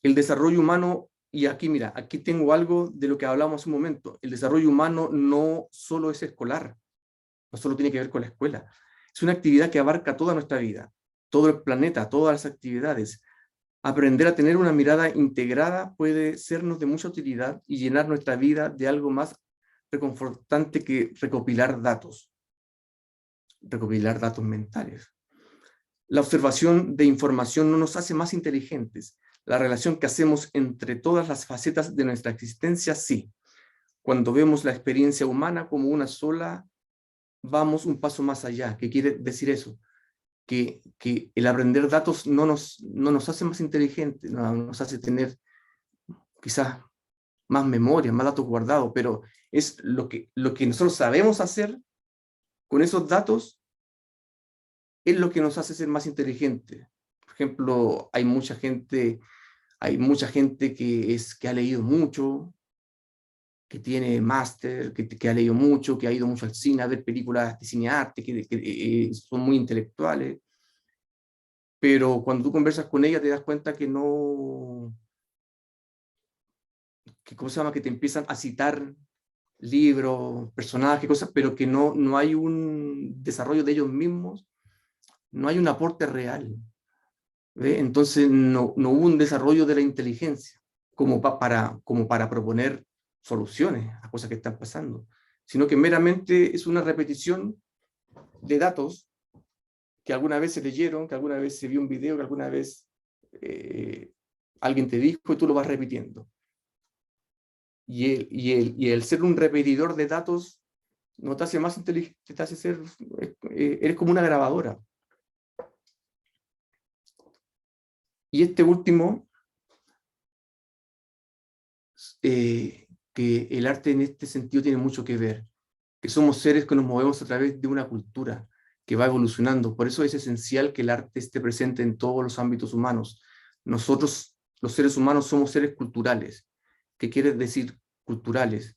El desarrollo humano, y aquí mira, aquí tengo algo de lo que hablamos hace un momento. El desarrollo humano no solo es escolar, no solo tiene que ver con la escuela. Es una actividad que abarca toda nuestra vida, todo el planeta, todas las actividades. Aprender a tener una mirada integrada puede sernos de mucha utilidad y llenar nuestra vida de algo más reconfortante que recopilar datos mentales. La observación de información no nos hace más inteligentes. La relación que hacemos entre todas las facetas de nuestra existencia, sí. Cuando vemos la experiencia humana como una sola, vamos un paso más allá. ¿Qué quiere decir eso? Que el aprender datos no nos hace más inteligentes, no nos hace tener quizás más memoria, más datos guardados, pero es lo que nosotros sabemos hacer con esos datos es lo que nos hace ser más inteligentes. Por ejemplo, hay mucha gente que ha leído mucho, que tiene máster, que ha leído mucho, que ha ido mucho al cine a ver películas de cinearte, que son muy intelectuales, pero cuando tú conversas con ella te das cuenta que no, que, ¿cómo se llama? Que te empiezan a citar libros, personajes, cosas, pero que no hay un desarrollo de ellos mismos, no hay un aporte real. ¿Ve? Entonces no hubo un desarrollo de la inteligencia como para proponer soluciones a cosas que están pasando, sino que meramente es una repetición de datos que alguna vez se leyeron, que alguna vez se vio un video, que alguna vez alguien te dijo y tú lo vas repitiendo. y el ser un repetidor de datos no te hace más inteligente, te hace ser, eres como una grabadora. Y este último, que el arte en este sentido tiene mucho que ver, que somos seres que nos movemos a través de una cultura que va evolucionando. Por eso es esencial que el arte esté presente en todos los ámbitos humanos. Nosotros, los seres humanos, somos seres culturales. ¿Qué quiere decir culturales?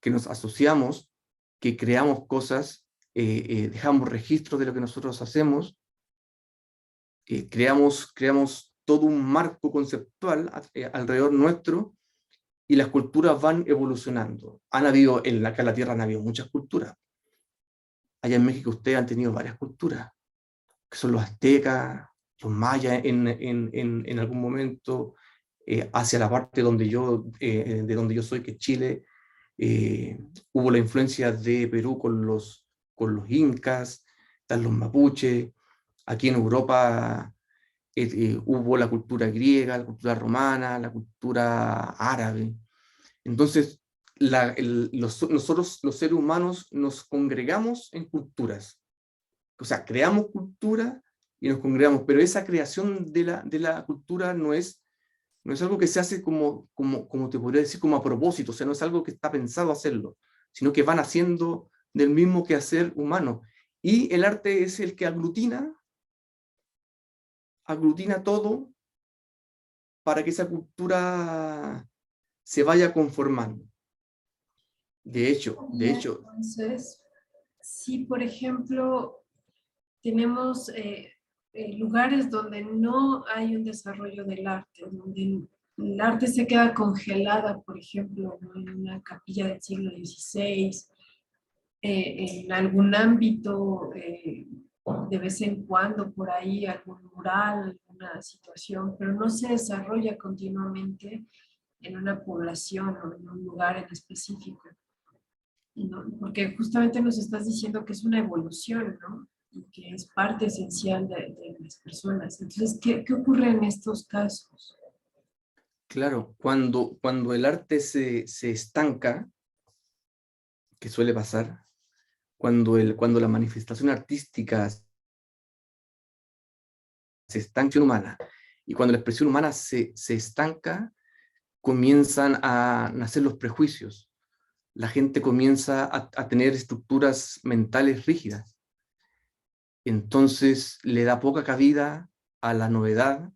Que nos asociamos, que creamos cosas, dejamos registros de lo que nosotros hacemos, creamos todo un marco conceptual alrededor nuestro, y las culturas van evolucionando. Acá en la Tierra han habido muchas culturas. Allá en México ustedes han tenido varias culturas, que son los aztecas, los mayas en algún momento, hacia la parte de donde yo soy, que es Chile, hubo la influencia de Perú con los incas, están los mapuches. Aquí en Europa hubo la cultura griega, la cultura romana, la cultura árabe. Entonces, nosotros los seres humanos nos congregamos en culturas. O sea, creamos cultura y nos congregamos, pero esa creación de la cultura no es algo que se hace como te podría decir, como a propósito. O sea, no es algo que está pensado hacerlo, sino que van haciendo del mismo quehacer humano. Y el arte es el que aglutina todo para que esa cultura se vaya conformando. De hecho, Entonces, si por ejemplo tenemos lugares donde no hay un desarrollo del arte, donde el arte se queda congelada, por ejemplo, ¿no? En una capilla del siglo XVI, en algún ámbito, de vez en cuando por ahí algún mural, alguna situación, pero no se desarrolla continuamente en una población o en un lugar en específico, ¿no? Porque justamente nos estás diciendo que es una evolución, ¿no? Y que es parte esencial de las personas. Entonces, ¿qué ocurre en estos casos? claro, cuando el arte se estanca, que suele pasar, cuando la manifestación artística se estanca humana, y cuando la expresión humana se estanca, comienzan a nacer los prejuicios. La gente comienza a tener estructuras mentales rígidas. Entonces le da poca cabida a la novedad,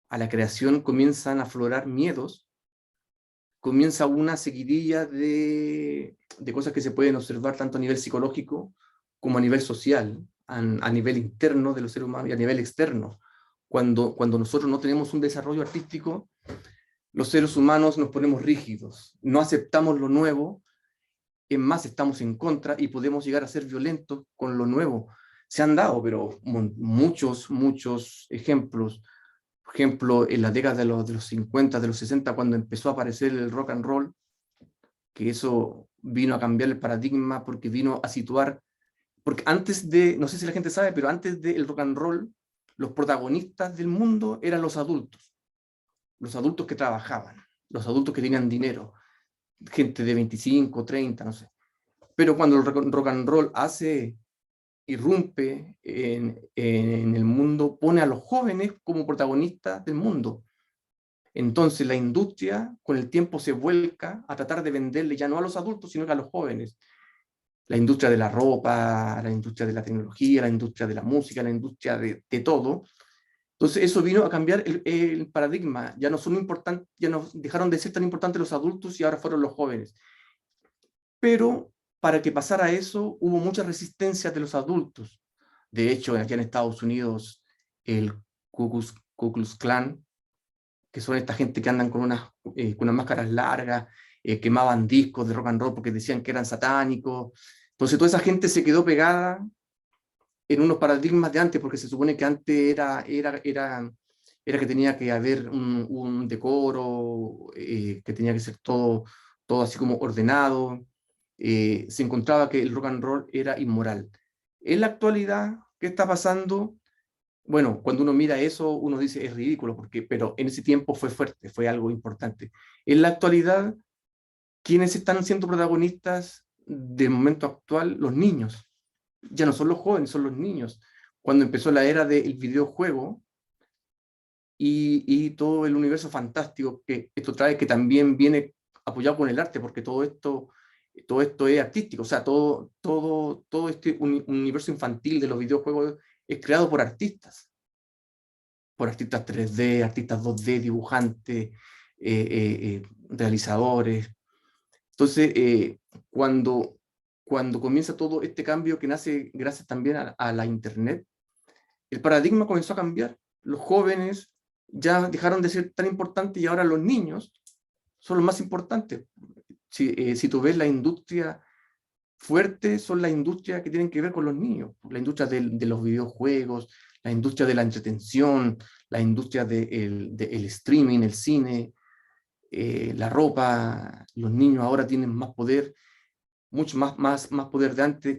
a la creación, comienzan a aflorar miedos, comienza una seguidilla de cosas que se pueden observar tanto a nivel psicológico como a nivel social, a nivel interno de los seres humanos y a nivel externo. Cuando nosotros no tenemos un desarrollo artístico, los seres humanos nos ponemos rígidos, no aceptamos lo nuevo, en más estamos en contra y podemos llegar a ser violentos con lo nuevo. Se han dado, pero muchos ejemplos. Por ejemplo, en la década de los 50, de los 60, cuando empezó a aparecer el rock and roll, que eso vino a cambiar el paradigma porque vino a situar, porque no sé si la gente sabe, pero antes del rock and roll, los protagonistas del mundo eran los adultos que trabajaban, los adultos que tenían dinero, gente de 25, 30, no sé. Pero cuando el rock and roll irrumpe en el mundo, pone a los jóvenes como protagonistas del mundo. Entonces la industria con el tiempo se vuelca a tratar de venderle ya no a los adultos, sino que a los jóvenes. La industria de la ropa, la industria de la tecnología, la industria de la música, la industria de todo. Entonces eso vino a cambiar el paradigma. Ya no son importantes, ya no dejaron de ser tan importantes los adultos y ahora fueron los jóvenes. Pero para que pasara eso hubo mucha resistencia de los adultos. De hecho, aquí en Estados Unidos, el Ku Klux Klan, que son esta gente que andan con unas máscaras largas, quemaban discos de rock and roll porque decían que eran satánicos. Entonces toda esa gente se quedó pegada en unos paradigmas de antes, porque se supone que antes era que tenía que haber un decoro, que tenía que ser todo así como ordenado. Se encontraba que el rock and roll era inmoral. En la actualidad, ¿qué está pasando? Bueno, cuando uno mira eso, uno dice es ridículo, pero en ese tiempo fue fuerte, fue algo importante. En la actualidad, ¿quiénes están siendo protagonistas del momento actual? Los niños. Ya no son los jóvenes, son los niños. Cuando empezó la era del videojuego y todo el universo fantástico que esto trae, que también viene apoyado con el arte, porque todo esto es artístico, o sea, todo este universo infantil de los videojuegos es creado por artistas 3D, artistas 2D, dibujantes, realizadores. Entonces, cuando comienza todo este cambio que nace gracias también a la Internet, el paradigma comenzó a cambiar. Los jóvenes ya dejaron de ser tan importantes y ahora los niños son los más importantes. Si tú ves la industria fuerte, son las industrias que tienen que ver con los niños. La industria de los videojuegos, la industria de la entretención, la industria del streaming, el cine, la ropa. Los niños ahora tienen más poder, mucho más poder de antes.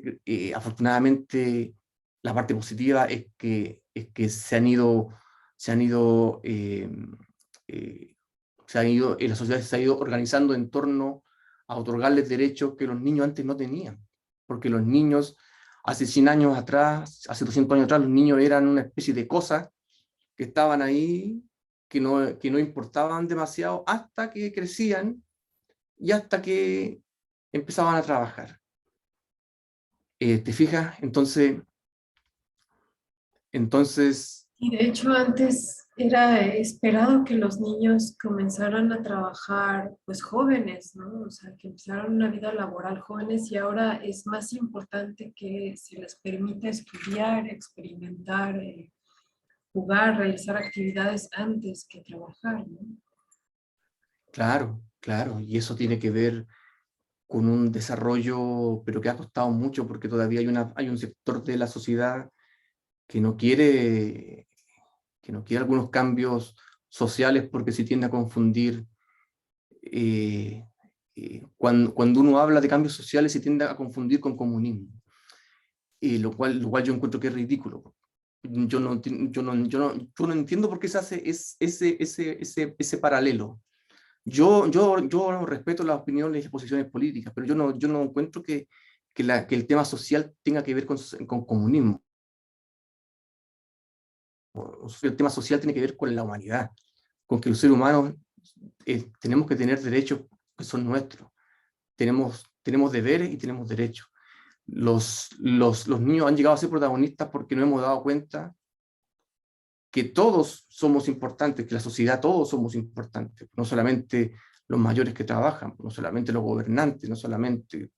Afortunadamente, la parte positiva es que se han ido, eh, la sociedad se ha ido organizando en torno a otorgarles derechos que los niños antes no tenían. Porque los niños, hace 100 años atrás, hace 200 años atrás, los niños eran una especie de cosas que estaban ahí, que no importaban demasiado hasta que crecían y hasta que empezaban a trabajar. ¿Te fijas? Entonces, Y de hecho antes era esperado que los niños comenzaran a trabajar pues jóvenes, ¿no? O sea, que empezaran una vida laboral jóvenes y ahora es más importante que se les permita estudiar, experimentar, jugar, realizar actividades antes que trabajar, ¿no? claro, claro, y eso tiene que ver con un desarrollo, pero que ha costado mucho porque todavía hay un sector de la sociedad que no quiere, que no quiere algunos cambios sociales porque se tiende a confundir. Cuando uno habla de cambios sociales se tiende a confundir con comunismo, lo cual yo encuentro que es ridículo. Yo no entiendo por qué se hace ese paralelo. Yo respeto las opiniones y las posiciones políticas, pero yo no encuentro que el tema social tenga que ver con comunismo. El tema social tiene que ver con la humanidad, con que los seres humanos tenemos que tener derechos que son nuestros. Tenemos deberes y tenemos derechos. Los niños han llegado a ser protagonistas porque no hemos dado cuenta que todos somos importantes, que la sociedad todos somos importantes, no solamente los mayores que trabajan, no solamente los gobernantes, no solamente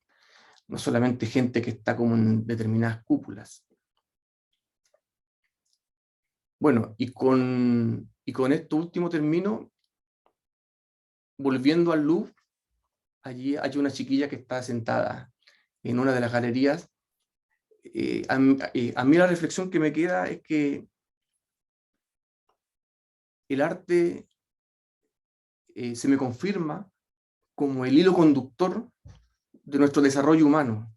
gente que está como en determinadas cúpulas. Bueno, y con esto último termino, volviendo al Louvre. Allí hay una chiquilla que está sentada en una de las galerías. A mí la reflexión que me queda es que el arte se me confirma como el hilo conductor de nuestro desarrollo humano.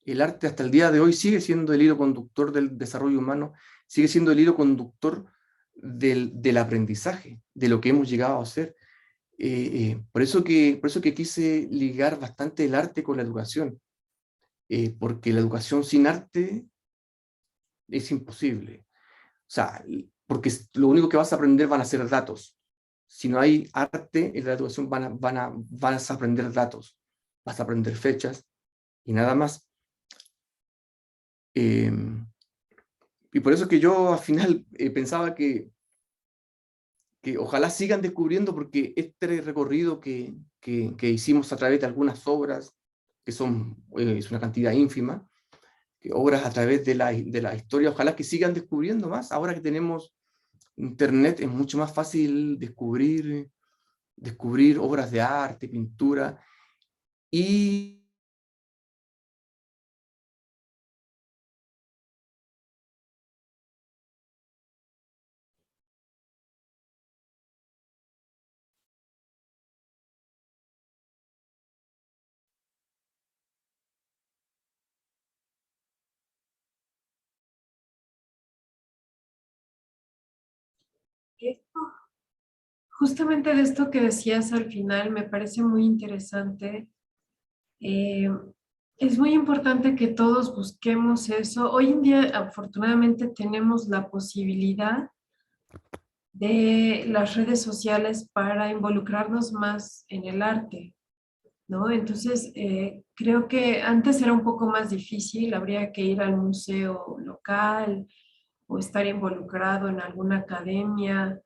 El arte hasta el día de hoy sigue siendo el hilo conductor del desarrollo humano, sigue siendo el hilo conductor del aprendizaje, de lo que hemos llegado a ser. Por eso que quise ligar bastante el arte con la educación, porque la educación sin arte es imposible. O sea, porque lo único que vas a aprender van a ser datos. Si no hay arte en la educación, vas a aprender datos, vas a aprender fechas y nada más. Eh, y por eso que yo al final pensaba que ojalá sigan descubriendo, porque este recorrido que hicimos a través de algunas obras, que es una cantidad ínfima, que obras a través de la historia, ojalá que sigan descubriendo más. Ahora que tenemos Internet es mucho más fácil descubrir obras de arte, pintura, y justamente de esto que decías al final me parece muy interesante. Eh, es muy importante que todos busquemos eso. Hoy en día, afortunadamente, tenemos la posibilidad de las redes sociales para involucrarnos más en el arte, ¿no? Entonces, creo que antes era un poco más difícil, habría que ir al museo local o estar involucrado en alguna academia.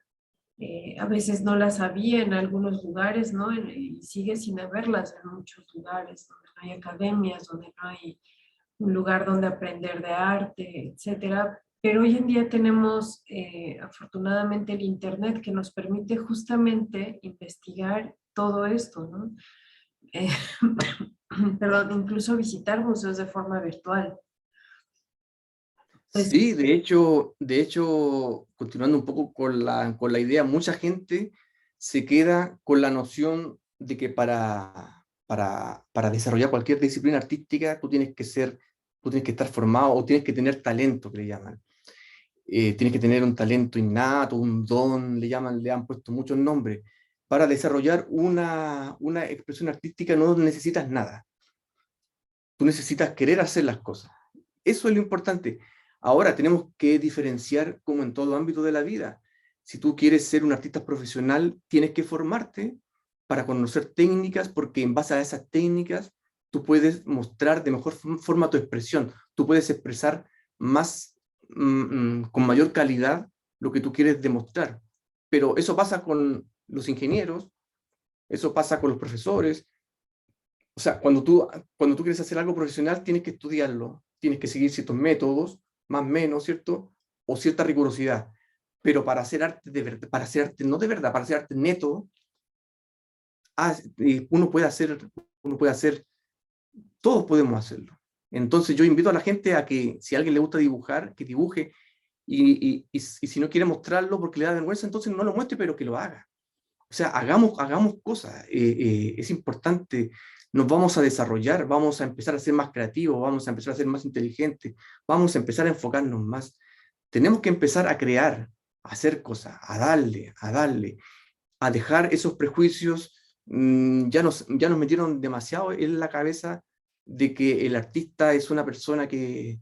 A veces no las había en algunos lugares, ¿no? Y sigue sin haberlas en muchos lugares, donde no hay academias, donde no hay un lugar donde aprender de arte, etcétera. Pero hoy en día tenemos, afortunadamente, el Internet que nos permite justamente investigar todo esto, ¿no? Eh, perdón, incluso visitar museos de forma virtual. Pues, Sí, de hecho, continuando un poco con la idea, mucha gente se queda con la noción de que para desarrollar cualquier disciplina artística tú tienes que estar formado o tienes que tener talento, que le llaman. Tienes que tener un talento innato, un don, le llaman, le han puesto muchos nombres. Para desarrollar una expresión artística no necesitas nada. Tú necesitas querer hacer las cosas. Eso es lo importante. Ahora tenemos que diferenciar como en todo ámbito de la vida. Si tú quieres ser un artista profesional, tienes que formarte para conocer técnicas, porque en base a esas técnicas tú puedes mostrar de mejor forma tu expresión. Tú puedes expresar más, con mayor calidad lo que tú quieres demostrar. Pero eso pasa con los ingenieros, eso pasa con los profesores. O sea, cuando tú quieres hacer algo profesional, tienes que estudiarlo, tienes que seguir ciertos métodos, más o menos, ¿cierto? O cierta rigurosidad. Pero para hacer arte de verdad, para hacer arte, no de verdad, para hacer arte neto, uno puede hacer, todos podemos hacerlo. Entonces yo invito a la gente a que si a alguien le gusta dibujar, que dibuje, y si no quiere mostrarlo porque le da vergüenza, entonces no lo muestre, pero que lo haga. O sea, hagamos cosas. Es importante. Nos vamos a desarrollar, vamos a empezar a ser más creativos, vamos a empezar a ser más inteligentes, vamos a empezar a enfocarnos más. Tenemos que empezar a crear, a hacer cosas, a dejar esos prejuicios. Ya nos metieron demasiado en la cabeza de que el artista es una persona así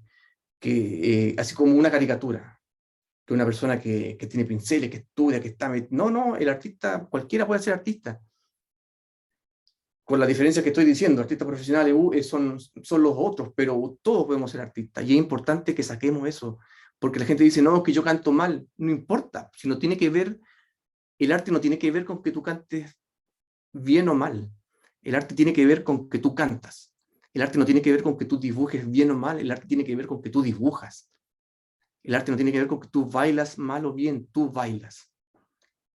como una caricatura, que una persona que tiene pinceles, que estudia, que está... No, no, el artista, cualquiera puede ser artista, con la diferencia que estoy diciendo, artistas profesionales son los otros, pero todos podemos ser artistas, y es importante que saquemos eso, porque la gente dice, no, que yo canto mal, no importa, si no tiene que ver, el arte no tiene que ver con que tú cantes bien o mal, el arte tiene que ver con que tú cantas, el arte no tiene que ver con que tú dibujes bien o mal, el arte tiene que ver con que tú dibujas, el arte no tiene que ver con que tú bailas mal o bien, tú bailas.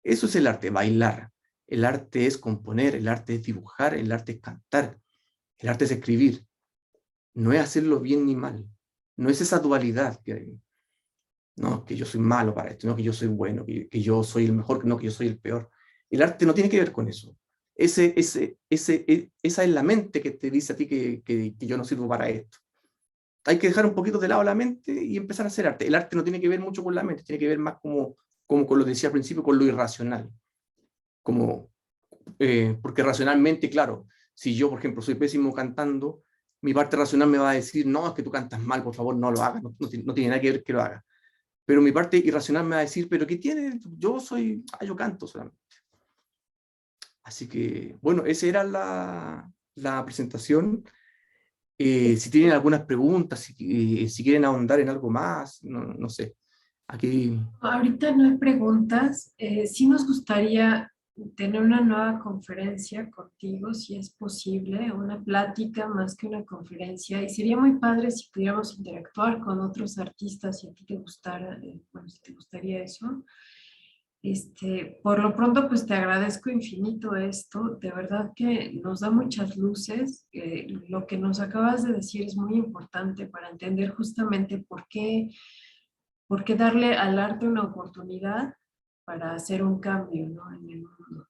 Eso es el arte, bailar. El arte es componer, el arte es dibujar, el arte es cantar, el arte es escribir. No es hacerlo bien ni mal. No es esa dualidad que hay. No, que yo soy malo para esto, no, que yo soy bueno, que yo soy el mejor, no, que yo soy el peor. El arte no tiene que ver con eso. Esa es la mente que te dice a ti que yo no sirvo para esto. Hay que dejar un poquito de lado la mente y empezar a hacer arte. El arte no tiene que ver mucho con la mente, tiene que ver más como con lo que decía al principio, con lo irracional. Como porque racionalmente, claro, si yo, por ejemplo, soy pésimo cantando, mi parte racional me va a decir, no, es que tú cantas mal, por favor, no lo hagas, no tiene nada que ver que lo haga. Pero mi parte irracional me va a decir, pero ¿qué tiene? Yo canto solamente. Así que, bueno, esa era la presentación. Si tienen algunas preguntas, si quieren ahondar en algo más, no sé. Aquí, ahorita no hay preguntas. Sí nos gustaría tener una nueva conferencia contigo, si es posible, una plática más que una conferencia. Y sería muy padre si pudiéramos interactuar con otros artistas, si a ti te gustara, bueno, si te gustaría eso. Por lo pronto, pues te agradezco infinito esto. De verdad que nos da muchas luces. Lo que nos acabas de decir es muy importante para entender justamente por qué darle al arte una oportunidad para hacer un cambio, ¿no? En el mundo.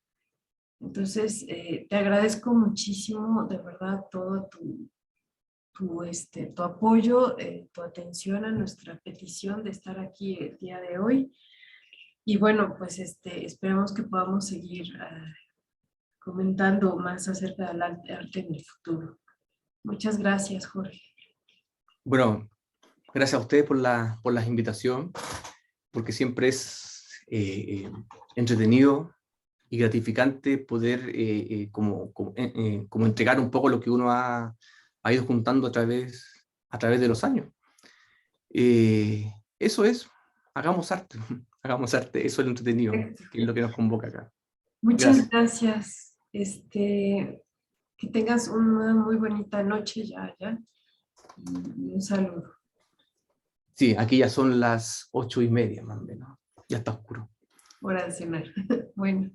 Entonces, te agradezco muchísimo, de verdad, todo tu apoyo, tu atención a nuestra petición de estar aquí el día de hoy. Y bueno, pues esperemos que podamos seguir comentando más acerca del arte en el futuro. Muchas gracias, Jorge. Bueno, gracias a ustedes por la invitación, porque siempre es entretenido y gratificante poder como entregar un poco lo que uno ha ido juntando a través de los años. Eso es, hagamos arte, hagamos arte, eso es lo entretenido, que es lo que nos convoca acá. Muchas Gracias. gracias. Que tengas una muy bonita noche ya. Y un saludo. Sí, aquí ya son las 8:30 más o menos, ya está oscuro. Hora de cenar. Bueno.